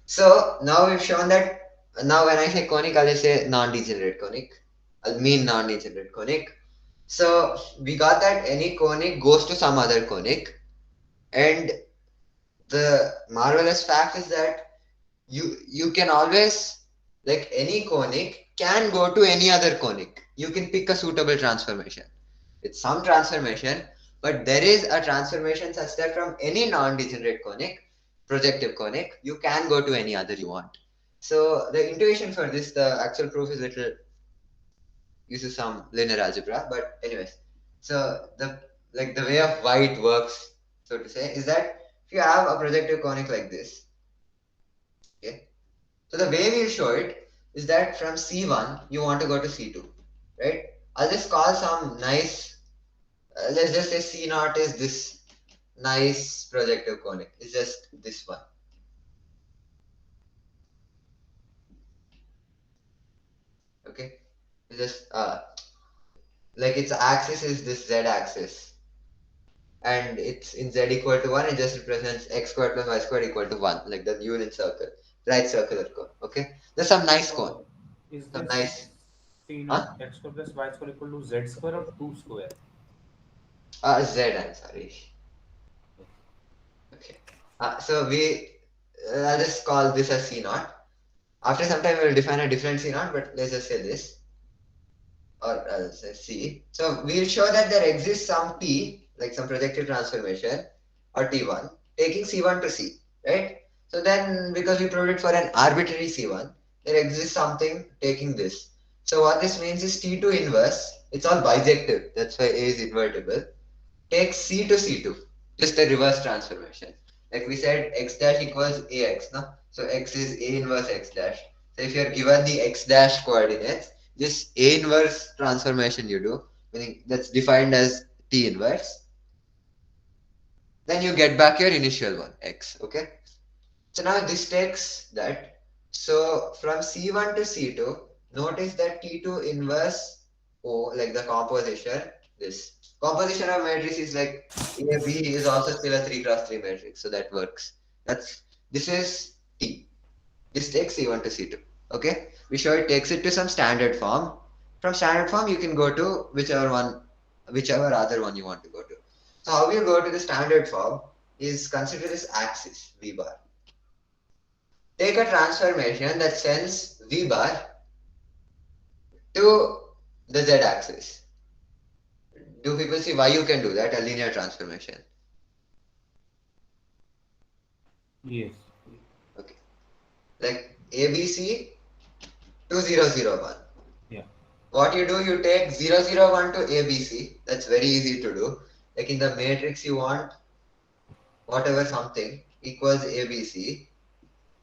So now we've shown that. Now when I say conic, I'll just say non-degenerate conic. I'll mean non-degenerate conic. So we got that any conic goes to some other conic, and the marvelous fact is that you can always, like, any conic can go to any other conic. You can pick a suitable transformation. It's some transformation, but there is a transformation such that from any non-degenerate conic, projective conic, you can go to any other you want. So the intuition for this, the actual proof is little uses some linear algebra, but anyways, so the way of why it works, so to say, is that if you have a projective conic like this, okay, so the way we'll show it is that from C1 you want to go to C2, right? I'll just call some nice, let's just say C0 is this nice projective conic. It's just this one. Okay, it's just like its axis is this z axis, and it's in z equal to 1. It just represents x squared plus y squared equal to 1, like the unit circle, right circular cone. Okay, there's some nice cone, Is some this nice, C huh? naught x square plus y square equal to z square or 2 square? Z, I'm sorry. Okay. I'll just call this as C0. After some time, we'll define a different C0, but let's just say this, or I'll say C. So we'll show that there exists some T, like some projective transformation, or T1, taking C1 to C, right? So then, because we proved it for an arbitrary C1, there exists something taking this. So what this means is T2 inverse, it's all bijective, that's why A is invertible, takes C to C2, just a reverse transformation. Like we said, x dash equals ax, no? So x is A inverse x dash. So if you're given the x dash coordinates, this A inverse transformation you do, meaning that's defined as T inverse, then you get back your initial one, x, okay? So now this takes that. So from C1 to C2, notice that T2 inverse O, like the composition, this. Composition of matrix is like A, B is also still a 3 cross 3 matrix, so that works. This is T. This takes C1 to C2. Okay? We show it takes it to some standard form. From standard form, you can go to whichever other one you want to go to. So how you go to the standard form is consider this axis, V bar. Take a transformation that sends V bar to the Z axis. Do people see why you can do that? A linear transformation. Yes. Okay. Like ABC to 001. Yeah. What you do, you take 001 to ABC. That's very easy to do. Like in the matrix, you want whatever something equals ABC.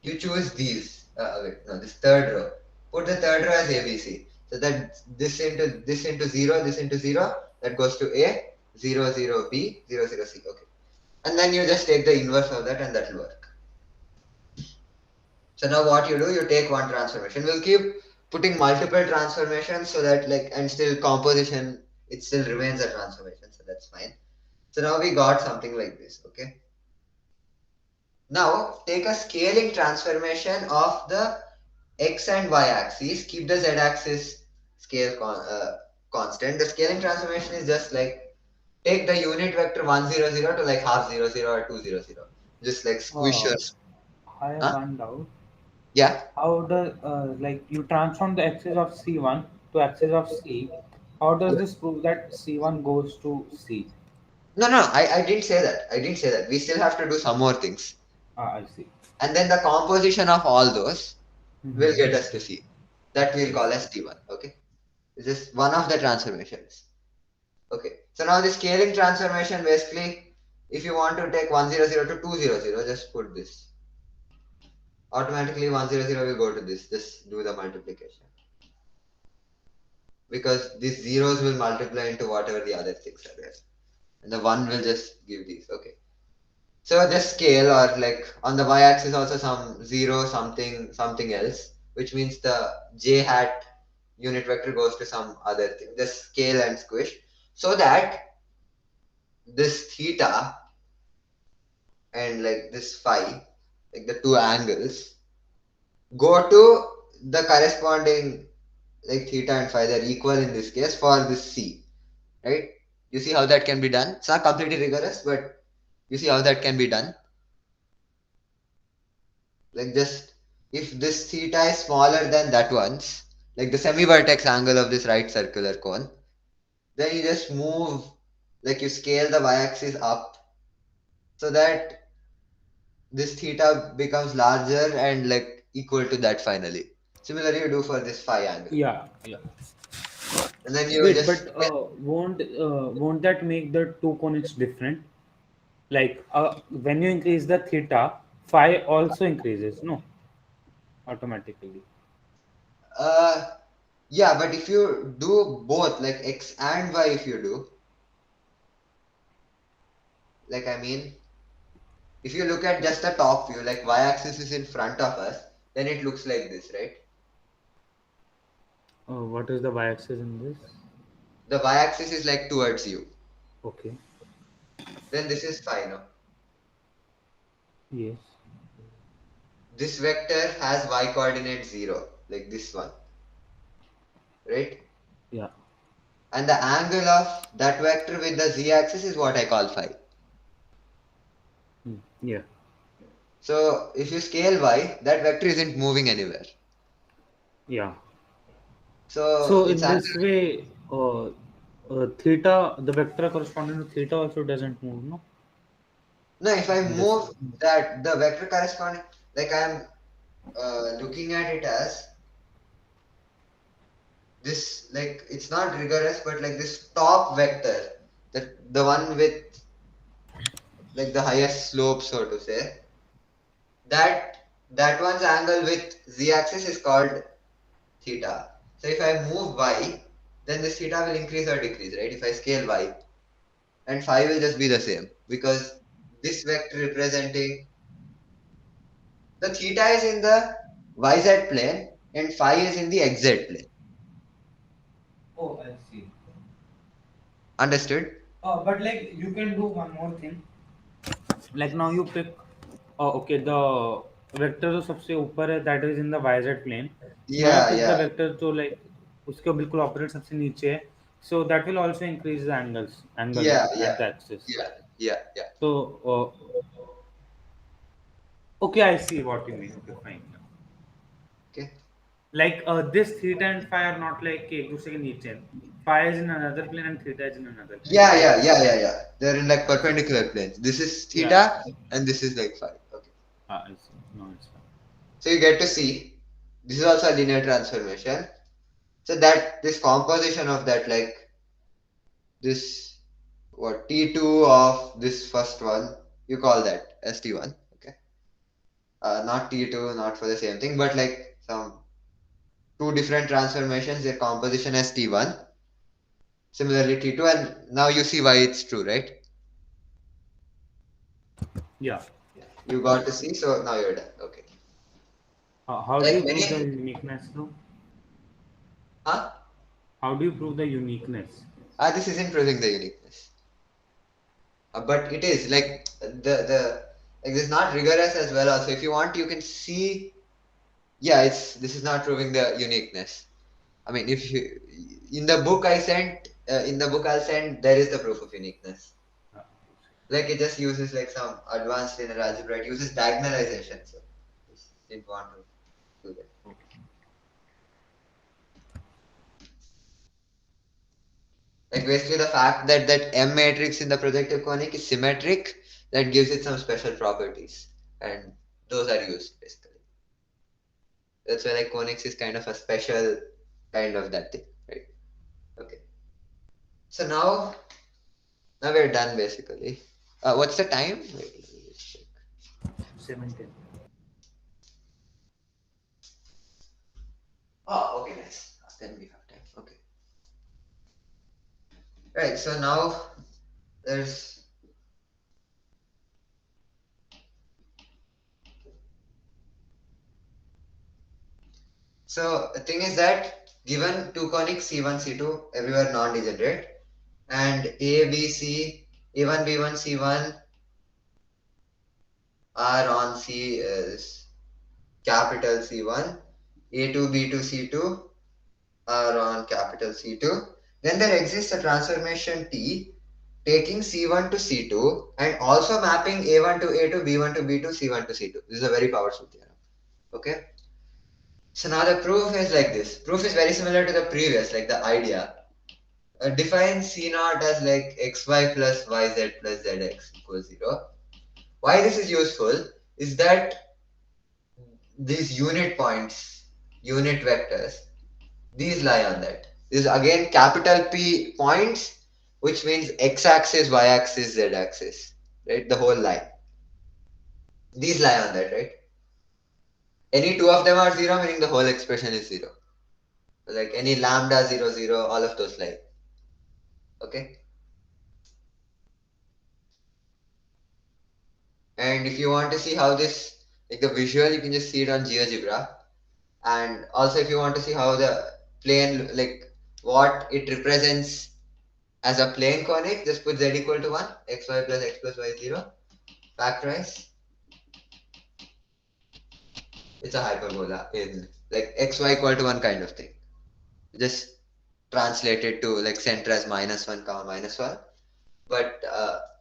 You choose these. This third row. Put the third row as ABC. So that this into 0, this into 0, that goes to A, 0, 0, B, 0, 0, C. Okay. And then you just take the inverse of that and that will work. So now what you do, you take one transformation. We'll keep putting multiple transformations so that and still composition, it still remains a transformation. So that's fine. So now we got something like this. Okay. Now take a scaling transformation of the x and y axes. Keep the z axis scale constant. The scaling transformation is just like take the unit vector 1, 0, 0 to like half 0, 0 or 2, 0, 0. just like squish or I have huh? one doubt. Yeah. How does like you transform the axis of C1 to axis of C? How does this prove that C1 goes to C? No, no, I didn't say that. I didn't say that. We still have to do some more things. I see. And then the composition of all those will Mm-hmm. get us to C. That we'll call as T1. Okay. This is one of the transformations. Okay. So now the scaling transformation basically, if you want to take 100 to 200, just put this. Automatically 100 will go to this. Just do the multiplication. Because these zeros will multiply into whatever the other things are there. And the 1 will just give these. Okay. So just scale, or like on the y-axis also some 0 something something else, which means the j hat unit vector goes to some other thing. Just scale and squish so that this theta and like this phi, like the two angles, go to the corresponding like theta and phi. They're equal in this case for this c, right? You see how that can be done? It's not completely rigorous, but you see how that can be done. Like just if this theta is smaller than that one's, like the semi-vertex angle of this right circular cone, then you just move, like you scale the y-axis up so that this theta becomes larger and like equal to that finally. Similarly, you do for this phi angle, Yeah, yeah. and then you Wait, just but won't that make the two conics different? Like when you increase the theta, phi also increases, no, automatically. uh yeah, but if you do both like x and y, if you do, like I mean, if you look at just the top view, like y-axis is in front of us, then it looks like this, right? What is the y-axis in this? The y-axis is like towards you. Okay. Then this is phi, no? Yes. This vector has y coordinate 0, like this one, right? Yeah. And the angle of that vector with the z-axis is what I call phi. Yeah. So if you scale y, that vector isn't moving anywhere. Yeah. So So its in angle. this way, theta, the vector corresponding to theta also doesn't move, no? No, if I In this. move that the vector corresponding, like I'm looking at it as this, like it's not rigorous, but like this top vector, that the one with like the highest slope, so to say, that that one's angle with z-axis is called theta. So if I move y, then this theta will increase or decrease, right? If I scale y, and phi will just be the same because this vector representing the theta is in the yz plane and phi is in the xz plane. Oh, I see. Understood? But like you can do one more thing. Like now you pick, okay, the vector जो सबसे ऊपर है that is in the yz plane. Now you Yeah, pick the yeah, vector जो like उसके बिल्कुल opposite सबसे नीचे है. So that will also increase the angle yeah, yeah, at the axis. yeah, yeah, yeah. So okay, I see what you mean. Okay, fine. Okay. Like this theta and phi are not like एक दूसरे के नीचे हैं. Phi is in another plane and theta is in another plane. Yeah, yeah, yeah, yeah, yeah. They're in like perpendicular planes. This is Yeah. theta and this is like phi. Okay. I see. No, it's fine. So you get to see this is also a linear transformation. So that this composition of that, like this what T2 of this first one, you call that as T1. Okay. Not T2, not for the same thing, but like some two different transformations, their composition as T1. Similarly T2, and now you see why it's true, right? Yeah. You got to see, so now you're done. Okay. How do Like you prove the many, uniqueness though? huh? How do you prove the uniqueness? This isn't proving the uniqueness. But it is like the like this is not rigorous as well. Also, if you want, you can see. Yeah, it's this is not proving the uniqueness. I mean, if you in the book I sent, in the book I'll send, there is the proof of uniqueness. Uh, Like it just uses like some advanced linear algebra. It uses diagonalization. So just didn't want to do that. Like basically the fact that that M matrix in the projective conic is symmetric, that gives it some special properties, and those are used basically. That's why like conics is kind of a special kind of that thing, right? Okay. So now we're done basically. What's the time? Wait, let me just check. 17. Oh, okay, nice. Then we have time. Okay. Right. So now there's so the thing is that given two conics C1, C2, everywhere non-degenerate, and A, B, C, A1, B1, C1 are on C is capital C1, A2, B2, C2 are on capital C2. Then there exists a transformation T taking C1 to C2 and also mapping A1 to A2, B1 to B2, C1 to C2. This is a very powerful theorem. Okay. So now the proof is like this. Proof is very similar to the previous, like the idea. Define C naught as like xy plus yz plus zx equals 0. Why this is useful is that these unit points, unit vectors, these lie on that. This is again capital P points, which means x-axis, y-axis, z-axis, right? The whole line. These lie on that, right? Any two of them are 0, meaning the whole expression is 0. Like any lambda 0, 0, all of those lie. Okay? And if you want to see how this, like the visual, you can just see it on GeoGebra. And also if you want to see how the plane, like what it represents as a plane conic, just put z equal to 1, xy plus x plus y 0, factorize. It's a hyperbola in like xy equal to 1 kind of thing. Just translate it to like center as -1 comma -1. But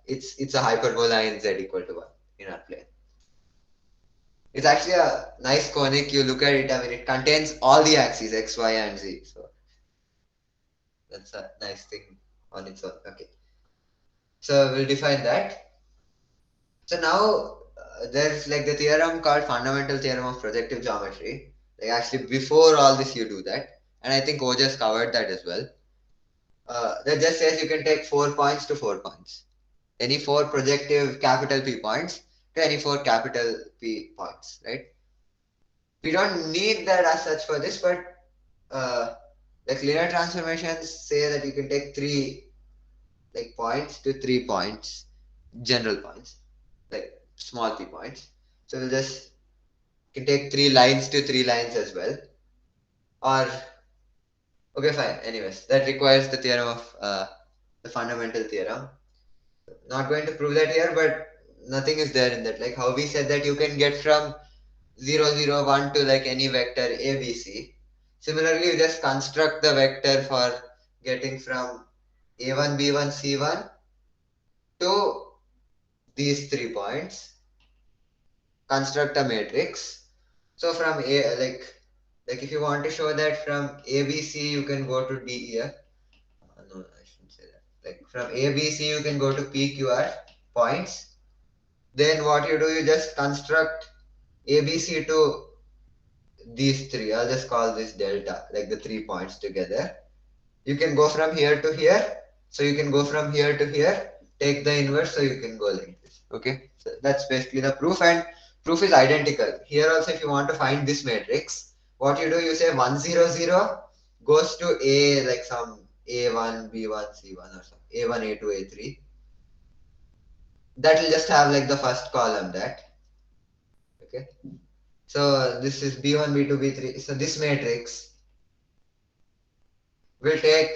it's a hyperbola in z equal to 1 in our plane. It's actually a nice conic. You look at it, I mean, it contains all the axes, x, y, and z. So that's a nice thing on its own. Okay. So we'll define that. So now there's like the theorem called fundamental theorem of projective geometry. Like actually before all this you do that. And I think Ojas covered that as well. That just says you can take 4 points to 4 points. Any 4 projective capital P points to any 4 capital P points, right? We don't need that as such for this, but like linear transformations say that you can take 3 like points to 3 points, general points, like small p points. So we'll just can take 3 lines to 3 lines as well. Or okay, fine. Anyways, that requires the theorem of the fundamental theorem. Not going to prove that here, but nothing is there in that. Like how we said that you can get from 0, 0, 1 to like any vector a, b, c. Similarly, you just construct the vector for getting from a1, b1, c1 to these 3 points. Construct a matrix. So from a like if you want to show that from ABC you can go to DEF. No, I shouldn't say that. Like from ABC you can go to PQR points. Then what you do, you just construct ABC to these 3. I'll just call this delta, like the 3 points together. You can go from here to here. So you can go from here to here, take the inverse, so you can go like this. Okay, so that's basically the proof, and proof is identical. Here also, if you want to find this matrix, what you do, you say 1, 0, 0 goes to A, like some A1, B1, C1 or something, A1, A2, A3. That will just have like the first column that. Okay. So this is B1, B2, B3. So this matrix will take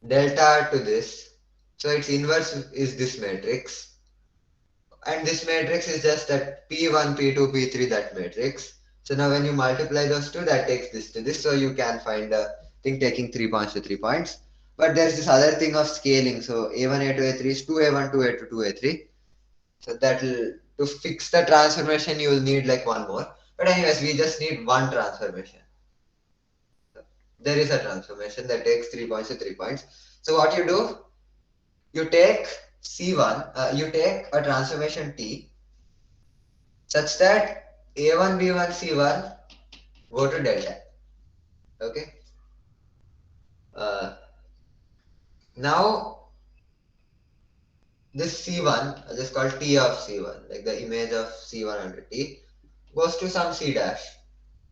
delta to this. So its inverse is this matrix. And this matrix is just that P1, P2, P3, that matrix. So now when you multiply those two, that takes this to this. So you can find a thing taking 3 points to 3 points. But there's this other thing of scaling. So A1, A2, A3 is 2A1, 2A2, 2A3. So that'll, to fix the transformation, you will need like one more. But anyways, we just need one transformation. So there is a transformation that takes 3 points to 3 points. So what you do, you take C1, you take a transformation T such that A1, B1, C1 go to delta. Okay. Now this C1, just called T of C1, like the image of C1 under T, goes to some C dash,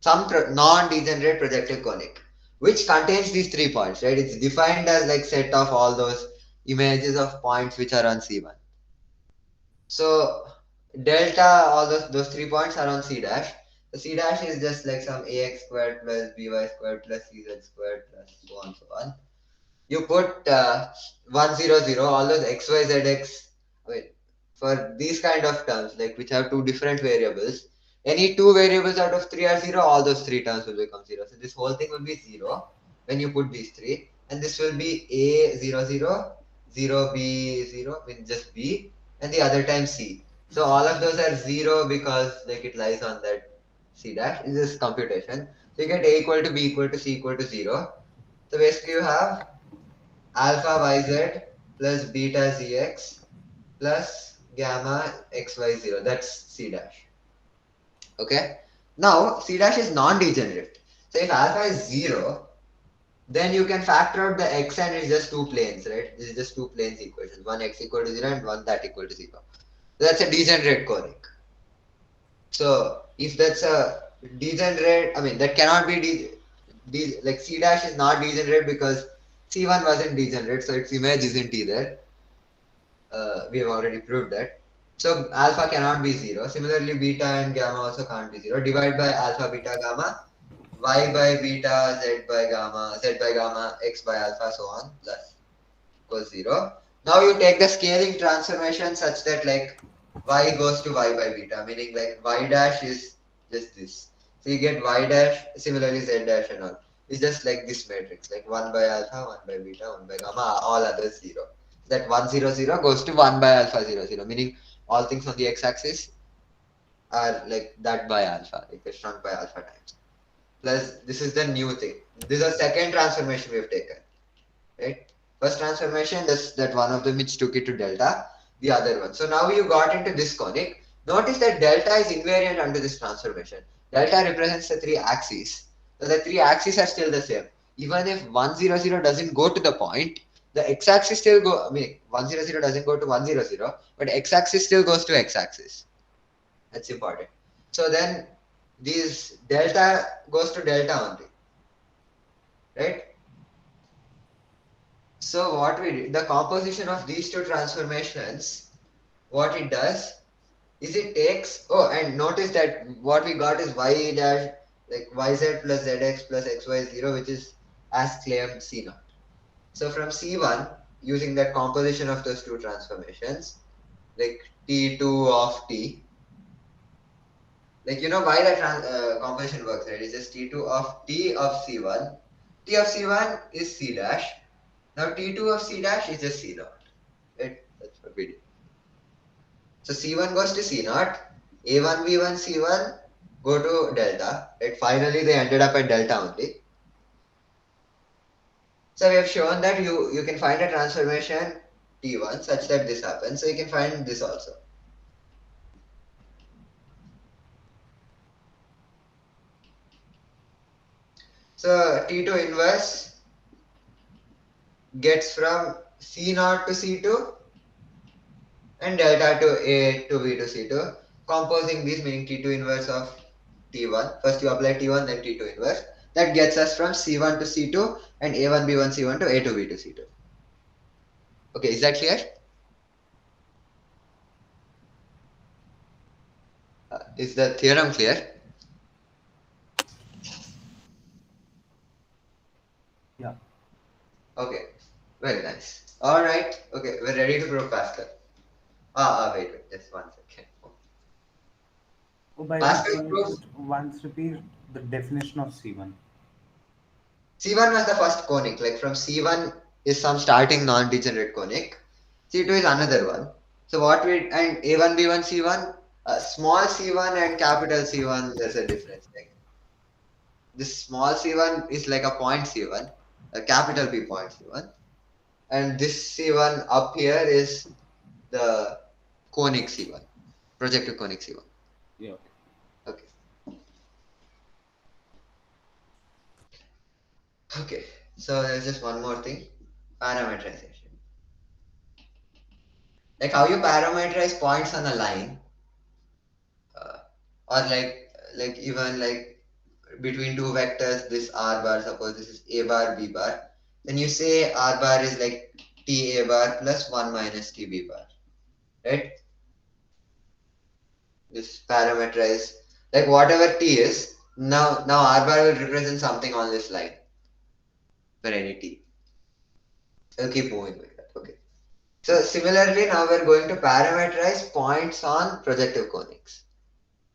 some non-degenerate projective conic, which contains these 3 points, right? It's defined as like set of all those images of points which are on C1. So delta, all those 3 points are on C dash. The C dash is just like some ax squared plus by squared plus cz squared plus so on so on. You put 1 0 0, all those x y z x. Wait, for these kind of terms, like which have two different variables, any two variables out of three are zero, all those three terms will become zero. So this whole thing will be zero when you put these three, and this will be a 0 0, 0 b 0, I mean just b, and the other time c. So all of those are zero because like it lies on that c dash. This is computation. So you get a equal to b equal to c equal to 0. So basically you have alpha yz plus beta zx plus gamma xy0. That's c dash. Okay. Now c dash is non-degenerate. So if alpha is 0, then you can factor out the x and it's just two planes, right? This is just two planes equations. One x equal to 0 and one that equal to 0. So that's a degenerate conic. So if that's a degenerate, I mean that cannot be like c dash is not degenerate because c1 wasn't degenerate, so its image isn't either. We have already proved that. So alpha cannot be 0. Similarly, beta and gamma also can't be 0. Divide by alpha, beta, gamma, y by beta, z by gamma, x by alpha, so on, plus equals 0. Now you take the scaling transformation such that like y goes to y by beta, meaning like y dash is just this. So you get y dash, similarly z dash and all. It's just like this matrix, like 1 by alpha, 1 by beta, 1 by gamma, all others 0. That 1 0 0 goes to 1 by alpha 0 0, meaning all things on the x-axis are like that by alpha, like they're shrunk by alpha times. Plus, this is the new thing. This is a second transformation we have taken, right? First transformation, that one of them which took it to delta, the other one. So now you got into this conic. Notice that delta is invariant under this transformation. Delta represents the three axes. So the three axes are still the same. Even if 1 0 0 doesn't go to the point, the x-axis still go. I mean, 1 0 0 doesn't go to 1 0 0, but x-axis still goes to x-axis. That's important. So then these delta goes to delta only, right? So what we did, the composition of these two transformations, what it does is it takes, oh, and notice that what we got is y dash, like yz plus zx plus xy0, which is as claimed c0. So from c1, using that composition of those two transformations, like t2 of t, like you know why that composition works, right? It's just t2 of t of c1. T of c1 is c dash. Now t2 of c dash is just c0. Right? That's what we did. So c1 goes to c0, a1, b1, c1 go to delta. Right? Finally, they ended up at delta only. So we have shown that you can find a transformation t1 such that this happens. So you can find this also. So t2 inverse gets from c0 to c2 and delta to a to b to c2. Composing these, meaning t2 inverse of t1. First you apply t1, then t2 inverse. That gets us from c1 to c2 and a1, b1, c1 to a to b to c2. Okay, is that clear? Is the theorem clear? Yeah. Okay, very nice. All right. Okay, we're ready to prove Pascal. Wait, just 1 second. Oh, by the Pascal way, proves just once repeat the definition of C1. C1 was the first conic. Like from C1, is some starting non-degenerate conic. C2 is another one. So what we and A1, B1, C1, small C1 and capital C1, there's a difference. Like this small C1 is like a point C1, a capital P point C1, and this C1 up here is the conic C1, projective conic C1. Yeah. Okay. Okay. So there's just one more thing, parameterization. Like how you parameterize points on a line, uh, or like even like between two vectors, this r bar, suppose this is a bar, b bar, then you say r bar is like t a bar plus 1 minus t b bar, right? This parameterize, like whatever t is, now r bar will represent something on this line for any t. I'll keep moving like that. Okay. So similarly, now we're going to parameterize points on projective conics.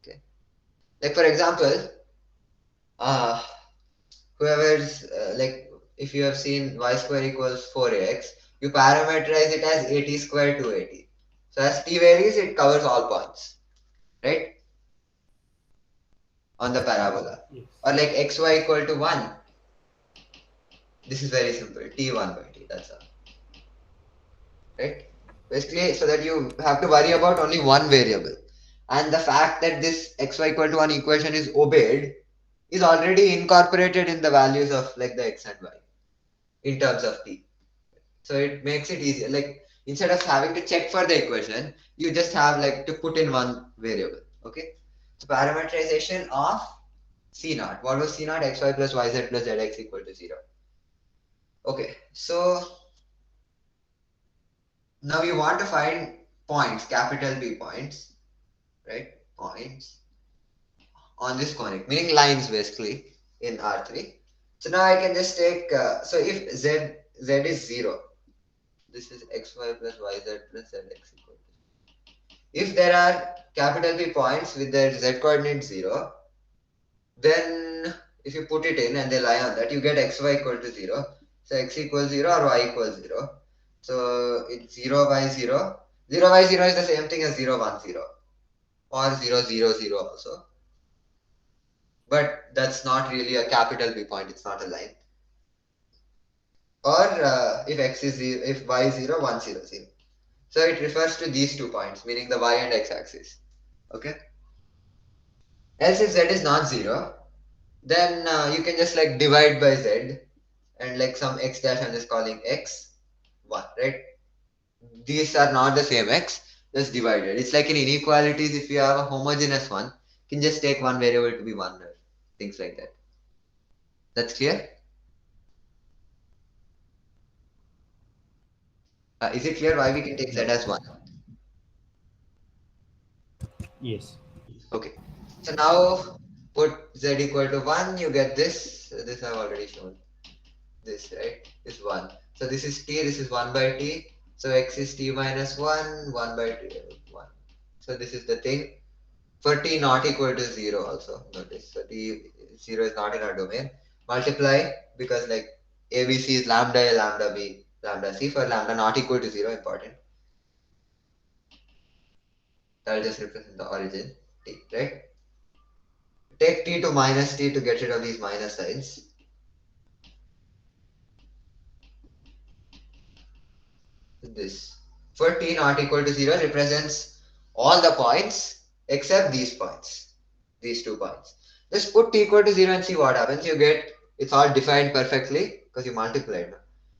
Okay. Like for example, uh, whoever's like if you have seen y square equals 4ax, you parameterize it as at square to at. So as t varies, it covers all points, right? On the parabola. Yes. Or like xy equal to 1. This is very simple. t1 by t. That's all. Right? Basically, so that you have to worry about only one variable. And the fact that this xy equal to 1 equation is obeyed is already incorporated in the values of like the x and y in terms of t. So it makes it easier. Like instead of having to check for the equation, you just have like to put in one variable. Okay. So parameterization of C naught. What was C naught? Xy plus yz plus zx equal to 0. Okay. So now you want to find points, capital P points, right? Points on this conic, meaning lines basically in R3. So now I can just take, so if z is 0, this is xy plus yz plus zx equal to. If there are capital P points with their z coordinate 0, then if you put it in and they lie on that, you get xy equal to 0. So x equals 0 or y equals 0. So it's 0 by 0. 0 by 0 is the same thing as 0, 1, 0 or 0, 0, 0 also. But that's not really a capital P point, it's not a line. Or if x is 0, if y is 0, 1, 0, 0. So it refers to these 2 points, meaning the y and x axis. Okay. Else if z is not 0, then you can just like divide by z and like some x dash I'm just calling x 1, right? These are not the same x, just divided. It's like in inequalities, if you have a homogeneous one, you can just take one variable to be 1 or things like that. That's clear? Is it clear why we can take z as 1? Yes. Okay. So now put z equal to 1, you get this. This I've already shown. This, right? Is 1. So this is t, this is 1 by t. So x is t minus 1, 1 by t, 1. So this is the thing. For t not equal to 0 also. Notice. So t 0 is not in our domain. Multiply because like ABC is lambda A, lambda B, lambda C. For lambda not equal to 0, important. That will just represent the origin t, right? Take t to minus t to get rid of these minus signs. This. For t not equal to 0 represents all the points except these points. These 2 points. Just put t equal to 0 and see what happens. You get, it's all defined perfectly because you multiplied.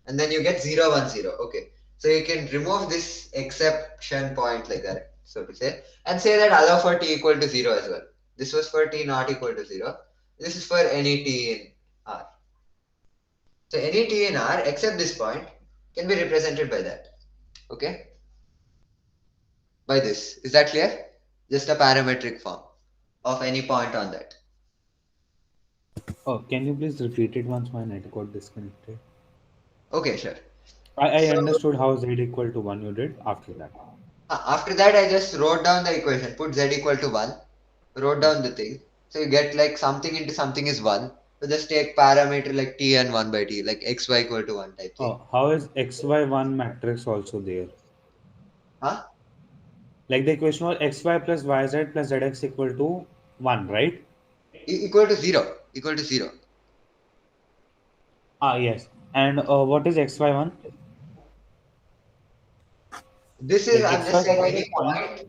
And then you get 0, 1, 0. Okay. So you can remove this exception point like that, so to say, and say that allow for t equal to 0 as well. This was for t not equal to 0. This is for any t in R. So any t in R except this point can be represented by that. Okay? By this. Is that clear? Just a parametric form of any point on that. Oh, can you please repeat it once? My net got disconnected. Okay, sure. I So understood how z equal to 1 you did after that. after that, I just wrote down the equation, put z equal to 1, wrote down the thing. So you get like something into something is 1. So just take parameter like t and 1 by t, like xy equal to 1 type thing. How is xy1 matrix also there? Huh? Like the equation was xy plus yz plus zx equal to 1, right? Equal to 0. Equal to 0. Yes. And what is xy1? This is, Like I'm just saying, xy1 any is 1. point.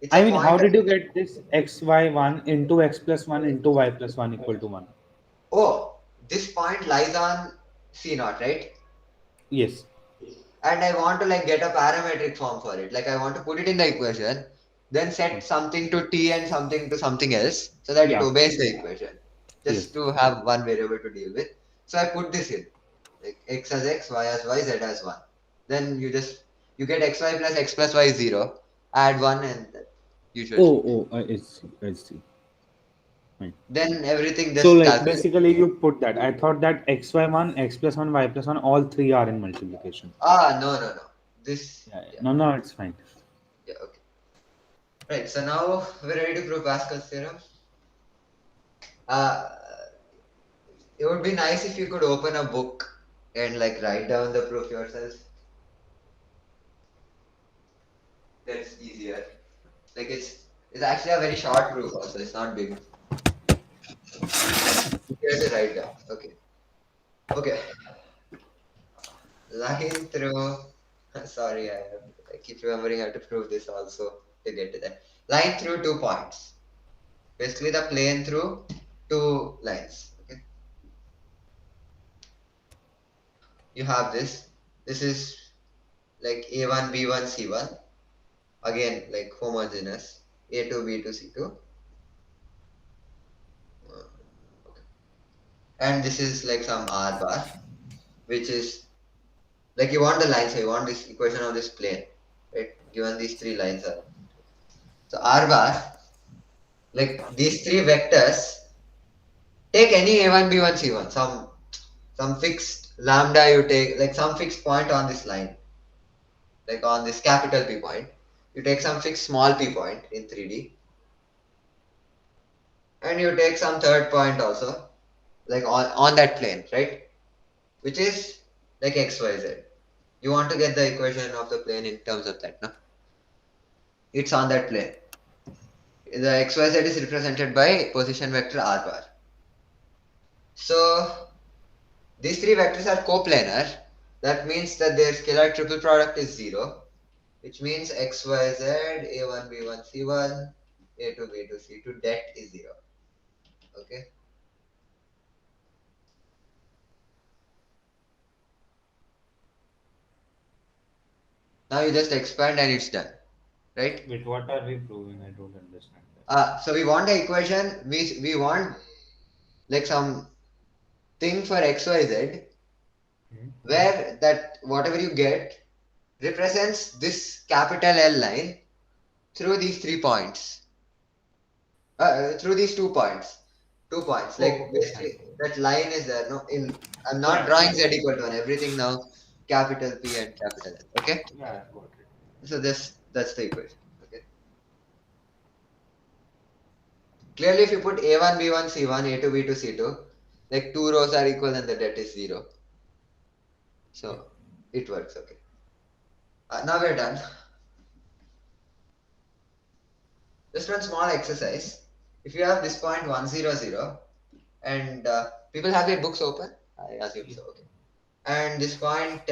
It's I a mean, how point. did you get this xy1 into x plus 1 into y plus 1 equal to 1? Oh, this point lies on C naught, right? Yes. And I want to like get a parametric form for it. Like I want to put it in the equation, then set something to t and something to something else so that it Yeah. obeys the equation. Yes. Just to have one variable to deal with. So I put this in. Like x as x, y as y, z as 1. Then you get xy plus x plus y is 0. Add 1 and you should. I see. I see. Fine. Then everything So, just like, calculates. basically, you put that. I thought that xy1, x plus 1, y plus 1, all three are in multiplication. No. This, yeah, No, it's fine. yeah, okay. Right, so now we're ready to prove Pascal's theorem. Uh, it would be nice if you could open a book and like write down the proof yourself. That's easier. Like it's actually a very short proof also. It's not big. You have to write down. Okay. Okay. Line through. Sorry, I keep remembering how to prove this also to get to that. Line through 2 points. Basically, the plane through 2 lines. Okay. You have this. This is like A1, B1, C1. Again, like homogeneous. A2, B2, C2. Okay. And this is like some R bar, which is like you want the line, so you want this equation of this plane, right? Given these 3 lines are. So R bar, like these 3 vectors, take any A1, B1, C1, some fixed lambda you take, like some fixed point on this line, like on this capital P point. You take some fixed small p point in 3D, and you take some third point also, like on that plane, right? Which is like x, y, z. You want to get the equation of the plane in terms of that, no? It's on that plane. The xyz is represented by position vector r bar. So these 3 vectors are coplanar. That means that their scalar triple product is 0, which means xyz, a1, b1, c1, a2, b2, c2, det is 0. Okay. Now you just expand and it's done, right? Wait, what are we proving? I don't understand that. So we want the equation. We want like some thing for xyz where that whatever you get represents this capital L line through these 3 points, through these 2 points. 2 points, like basically that line is there. No, I'm not drawing z equal to 1. Everything now capital P and capital L. Okay, Yeah, I got it. so that's the equation. Okay, clearly if you put a1, b1, c1, a2, b2, c2, like 2 rows are equal and the det is 0. So it works. Okay. Now we're done. Just one small exercise. If you have this point 1, 0, 0, and people have their books open, I assume so. Okay. And this point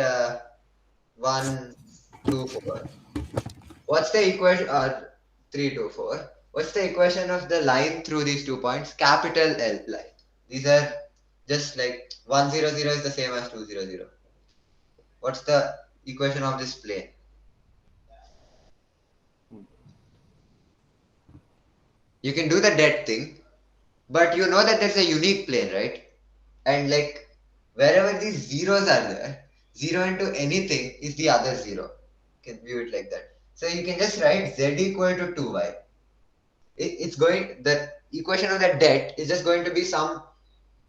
1, 2, 4. What's the equation? 3, 2, 4. What's the equation of the line through these 2 points? Capital L line. These are just like 1, 0, 0 is the same as 2, 0, 0. What's the equation of this plane? You can do the det thing, but you know that there's a unique plane, right? And like wherever these zeros are there, 0 into anything is the other 0. You can view it like that. So you can just write z equal to 2y. It's going, the equation of that det is just going to be some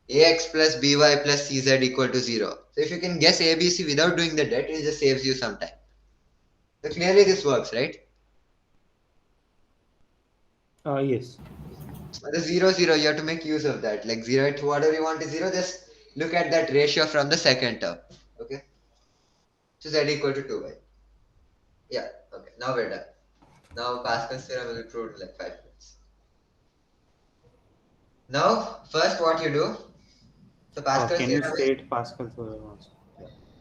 ax plus by plus cz equal to 0. So if you can guess abc without doing the det, it just saves you some time. So clearly this works, right? Yes. the 0, 0, you have to make use of that. Like 0 to whatever you want is 0, just look at that ratio from the second term. Okay? So z equal to 2y. Yeah, okay, now we're done. Now Pascal's theorem will be proved in like 5 minutes. Now, first what you do, so Pascal's Can you theorem is, state Pascal theorem also?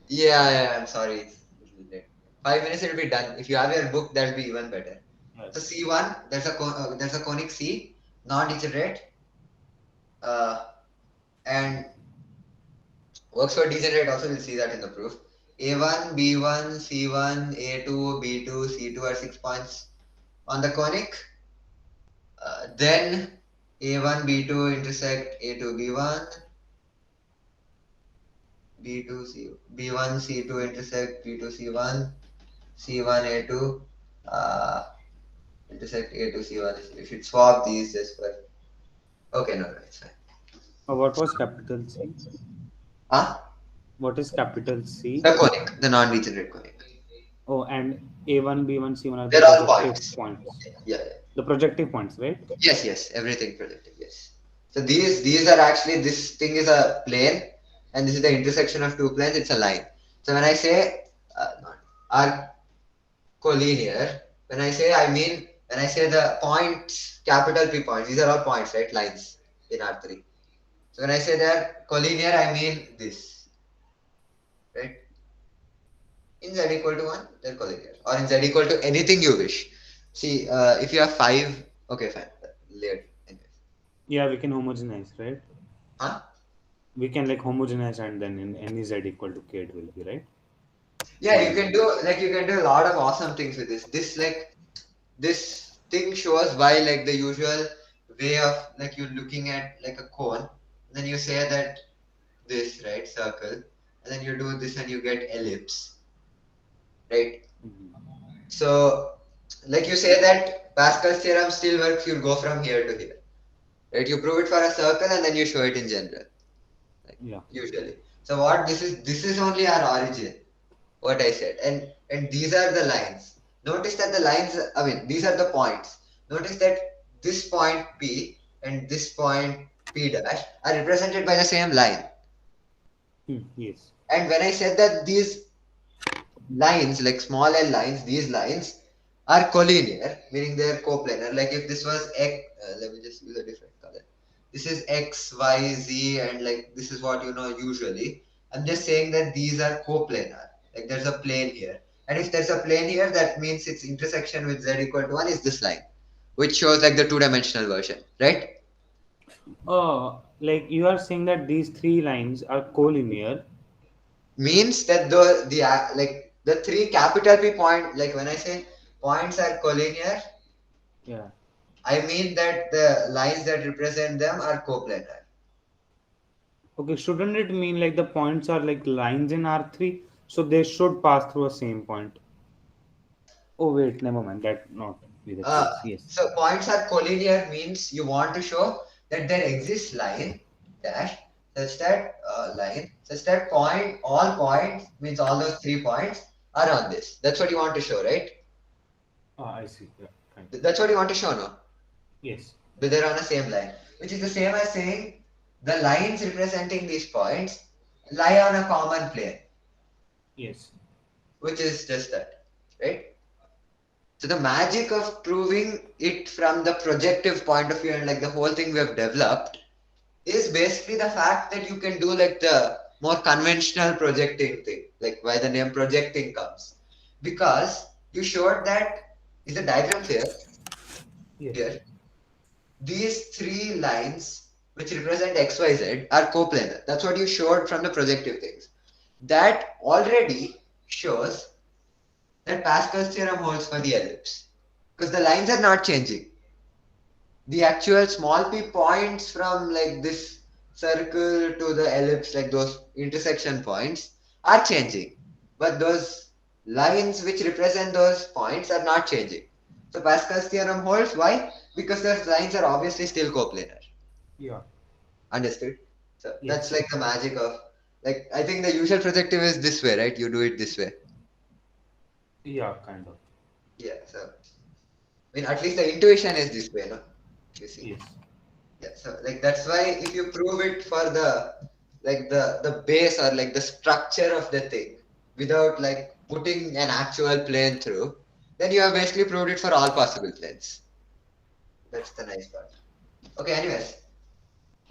yeah, I'm sorry, it's a little late. 5 minutes it'll be done. If you have your book, that'll be even better. So Yes. C1, there's a conic C, non-degenerate, uh, and works for degenerate also, we'll see that in the proof. A1, B1, C1, A2, B2, C2 are 6 points on the conic. Then A1, B2 intersect A2, B1, B2, C, B1, C2 intersect B2, C1, C1, A2, intersect A2, C1. You should swap these just for. Okay, no, it's fine. What was capital C? Huh? What is capital C? The conic, the non-degenerate conic. Oh, and A1, B1, C1 are the They're all projective points. points. Yeah, yeah. The projective points, right? Yes, everything projective, yes. So these are actually, this thing is a plane, and this is the intersection of two planes, it's a line. So when I say not are collinear, when I say, I mean, when I say the points, capital P points, these are all points, right? Lines in R3. So when I say they're collinear, I mean this, right? In Z equal to 1, they're collinear. Or in Z equal to anything you wish. See, if you have 5, okay, fine. Later. Anyways. Yeah, we can homogenize, right? Huh? We can like homogenize and then in any Z equal to K it will be, right? Yeah, you can do a lot of awesome things with this. This thing shows why like the usual way of like you looking at like a cone, then you say that this, right, circle, and then you do this and you get ellipse, right? So like you say that Pascal's theorem still works, you go from here to here. Right? You prove it for a circle and then you show it in general. Like Yeah. usually. So what this is only our origin. What I said. And these are the lines. Notice that the lines, I mean, these are the points. Notice that this point P and this point P dash are represented by the same line. Yes. And when I said that these lines, like small l lines, these lines are collinear, meaning they're coplanar. Like if this was X, let me just use a different color. This is X, Y, Z, and like this is what you know usually. I'm just saying that these are coplanar. Like there's a plane here. And if there's a plane here, that means its intersection with Z equal to 1 is this line, which shows like the two-dimensional version, right? Like you are saying that these three lines are collinear. Means that like the three capital P point, like when I say points are collinear, Yeah. I mean that the lines that represent them are coplanar. Okay, shouldn't it mean like the points are like lines in R3? So they should pass through a same point. Oh wait, never mind. That not be the Uh, case. Yes. so points are collinear means you want to show that there exists line dash such that point all points means all those 3 points are on this. That's what you want to show, right? I see. Yeah. Fine. That's what you want to show, no? Yes. But they're on the same line, which is the same as saying the lines representing these points lie on a common plane, Yes. which is just that, right? So the magic of proving it from the projective point of view and like the whole thing we have developed is basically the fact that you can do like the more conventional projecting thing, like why the name projecting comes. Because you showed that is the diagram clear? Yes. Here. These three lines which represent XYZ are coplanar. That's what you showed from the projective things. That already shows that Pascal's theorem holds for the ellipse. Because the lines are not changing. The actual small p points from like this circle to the ellipse, like those intersection points, are changing. But those lines which represent those points are not changing. So Pascal's theorem holds. Why? Because those lines are obviously still coplanar. Yeah. Understood? So that's Yes. like the magic of, like, I think the usual projective is this way, right? You do it this way. Yeah, kind of. Yeah. So, I mean, at least the intuition is this way, no? You see. Yes. Yeah, so like that's why if you prove it for the base or like the structure of the thing without like putting an actual plane through, then you have basically proved it for all possible planes. That's the nice part. Okay, anyways,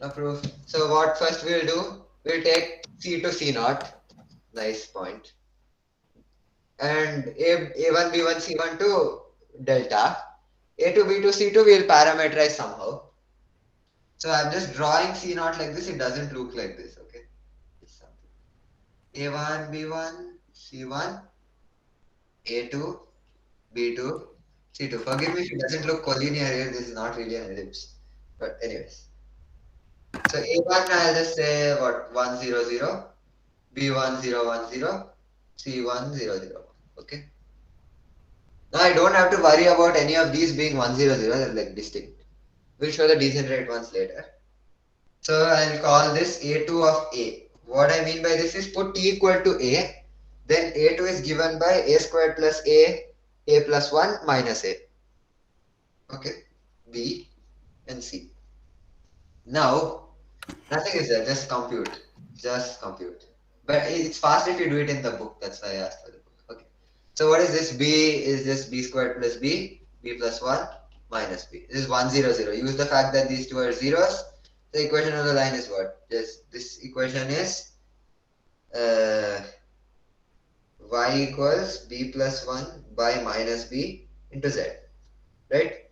now proof. So what first we'll do? We'll take C to C naught. Nice point. And A1 B1 C1 to delta. A2 B2 C2 we'll parameterize somehow. So I'm just drawing C naught like this. It doesn't look like this. Okay. A1 B1 C1 A2 B2 C2. Forgive me if it doesn't look collinear here. This is not really an ellipse. But anyways. So A1 I'll just say what 100. B1010, C1001. Okay. Now I don't have to worry about any of these being 100, they're like distinct. We'll show the degenerate ones later. So I'll call this A2 of A. What I mean by this is put T equal to A, then A2 is given by A squared plus A plus 1 minus A. Okay. B and C. Now, nothing is there, just compute. Just compute. But it's fast if you do it in the book. That's why I asked for the book. Okay. So what is this? B is just B squared plus B plus 1 minus B. This is 100. Use the fact that these two are zeros. The equation on the line is what? Just this equation is y equals B plus 1 by minus B into Z. Right?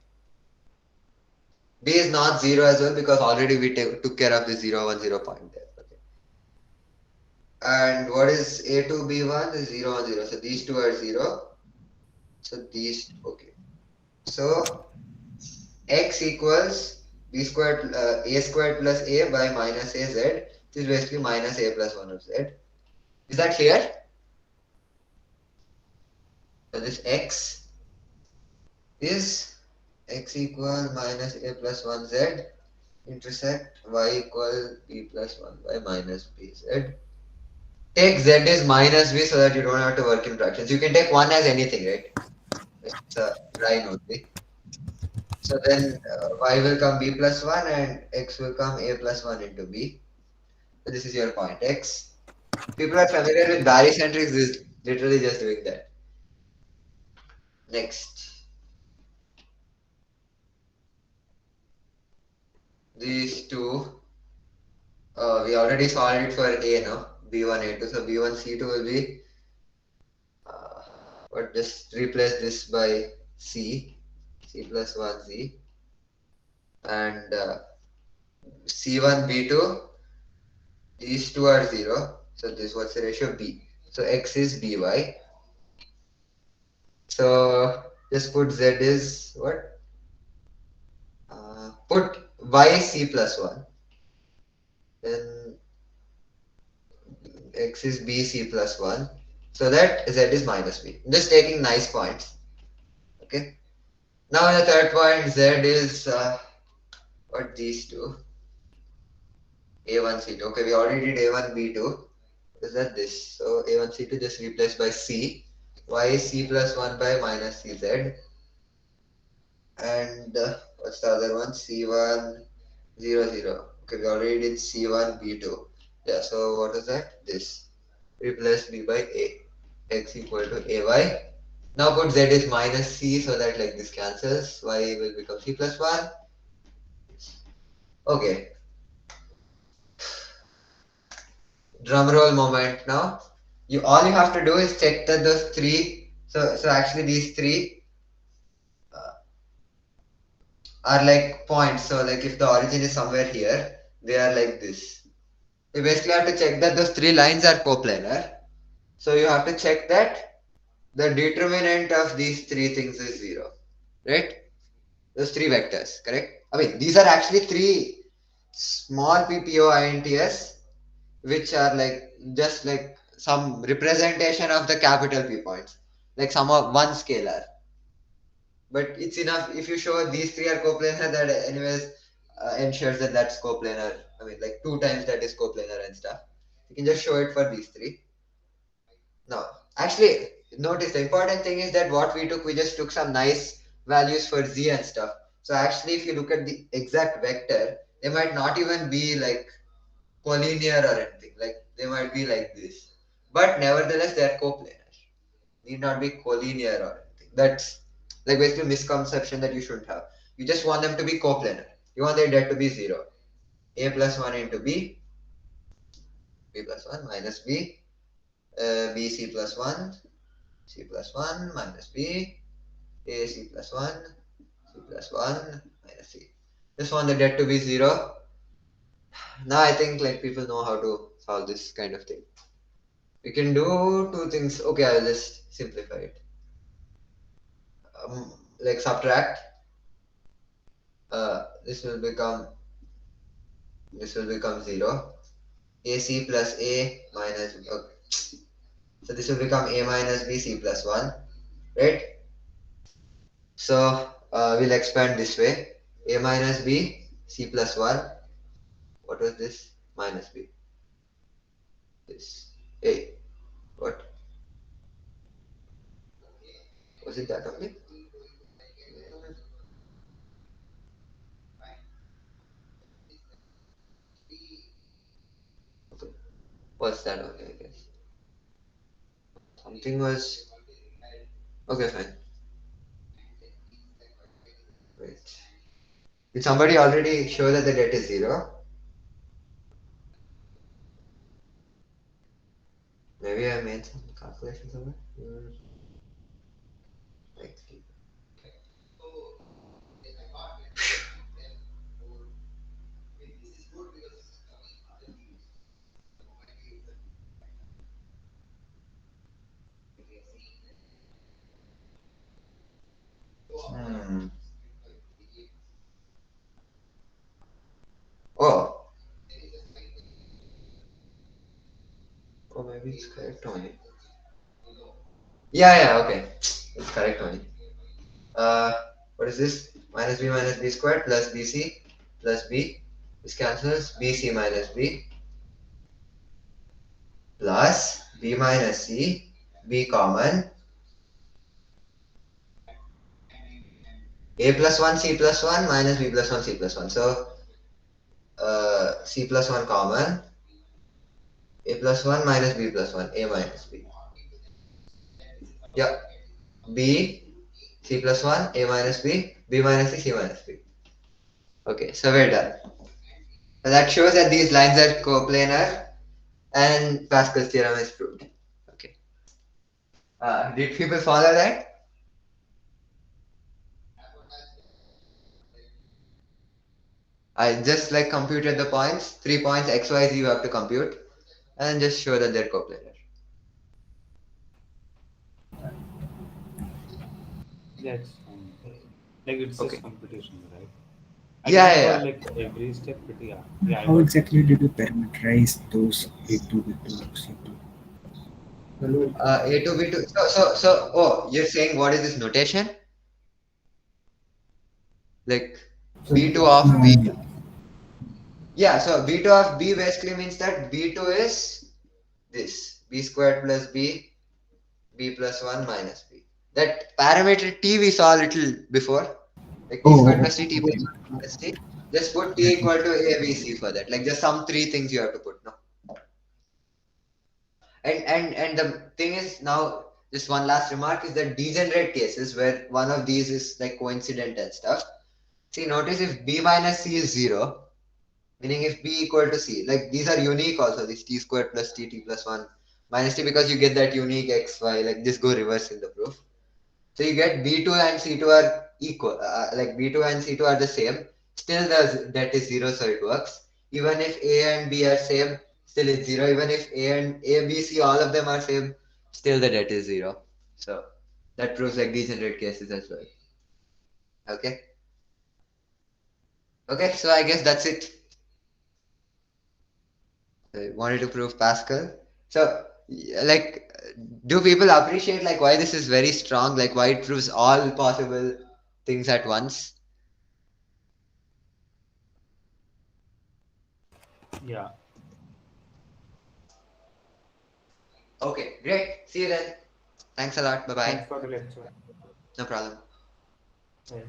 B is not 0 as well because already we took care of the 0, 1, 0 point there. Okay. And what is A2, B1 is 0, 1, 0. So these two are 0. So these, okay. So x equals B squared, A squared plus A by minus AZ. This is basically minus A plus 1 of Z. Is that clear? So this x is x equal minus A plus 1Z intersect y equal B plus 1 by minus BZ. Take Z is minus B so that you don't have to work in fractions. You can take 1 as anything, right? It's a line only. So then y will come B plus 1 and x will come A plus 1 into B. So this is your point x. People are familiar with barycentrics, this is literally just doing that. Next. These two, we already solved it for A, no? B1, A2. So B1, C2 will be, but just replace this by C plus 1, Z. And C1, B2, these two are 0. So this what's the ratio? B. So x is by. So just put z is what? Put y c plus 1. Then x is b c plus 1. So that z is minus b. I'm just taking nice points. Okay. Now in the third point, z is what these two? A1, C2. Okay, we already did A1, B2. Is that this? So A1, C2 just replaced by C. Y is C plus 1 by minus CZ. And what's the other one? C1, 0, 0. Okay, we already did C1, B2. Yeah, so what is that? This. Replace B by A. X equal to AY. Now put Z is minus C so that like this cancels. Y will become C plus 1. Okay. Drum roll moment now. All you have to do is check that those three. So actually these three are like points. So like if the origin is somewhere here, they are like this. You basically have to check that those three lines are coplanar. So you have to check that the determinant of these three things is 0. Right? Those three vectors, correct? I mean, these are actually three small PPOINTs, which are like just like some representation of the capital P points, like some of one scalar. But it's enough if you show these three are coplanar, that anyways ensures that that's coplanar. I mean, like 2 times that is coplanar and stuff. You can just show it for these three. Now, actually, notice the important thing is that what we just took some nice values for z and stuff. So actually, if you look at the exact vector, They might not even be like collinear or anything. Like they might be like this, but nevertheless they are coplanar. Need not be collinear or anything. That's like basically misconception that you shouldn't have. You just want them to be coplanar. You want their det to be 0. A plus 1 into B plus 1 minus B C plus 1, C plus 1 minus B, A C plus 1, C plus 1 minus C. Just want the det to be 0. Now I think like people know how to solve this kind of thing. We can do two things. Okay, I'll just simplify it. Like subtract. This will become 0. AC plus A minus so this will become A minus B C plus 1, right? So we'll expand this way. A minus B C plus 1. What was this? Minus B. This A. What? Was it that only? Okay. What's that only, I guess? Something was. Okay, fine. Wait. Did somebody already show that the det is 0? Maybe I made some calculations somewhere. Like, hmm. Oh. Oh, maybe it's correct only. Yeah, okay. It's correct only. Uh, what is this? Minus B squared plus BC plus B. This cancels. BC minus B plus B minus C. B common. A plus 1 C plus 1 minus B plus 1 C plus 1. So C plus 1 common. A plus 1 minus B plus 1. A minus B. Yeah. B C plus 1. A minus B. B minus C. C minus B. Okay, so we're done. So that shows that these lines are coplanar and Pascal's theorem is proved. Okay. Did people follow that? I just like computed the points, 3 points x, y, z you have to compute, and just show that they're coplanar. That's fine. Like it's Okay. just computation, right? Yeah. Like every step, but yeah. Yeah, I How got exactly did you parameterize those A2, B2, C2? A2, B2. So, oh, you're saying what is this notation? Like B2 of B. No, Yeah, so B2 of B basically means that B2 is this B squared plus B plus 1 minus B. That parameter T we saw a little before. Like T squared plus T, T plus okay. 1 minus T. Just put T That equal one. to A, B, C for that. Like just some three things you have to put, no? And the thing is now, just one last remark is that degenerate cases where one of these is like coincident and stuff. See, notice if B minus C is 0, meaning if B equal to C, like these are unique also, this T squared plus T plus 1 minus T, because you get that unique X, Y, like this go reverse in the proof. So you get B2 and C2 are equal, like B2 and C2 are the same. Still the det is 0, so it works. Even if A and B are same, still it's 0. Even if A, B, C, all of them are same, still the det is 0. So that proves like degenerate cases as well. Okay. Okay, so I guess that's it. I wanted to prove Pascal. So, like, do people appreciate like why this is very strong? Like why it proves all possible things at once? yeah. Okay, great. See you then. Thanks a lot. Bye bye. Thanks for the lecture. No problem. Bye.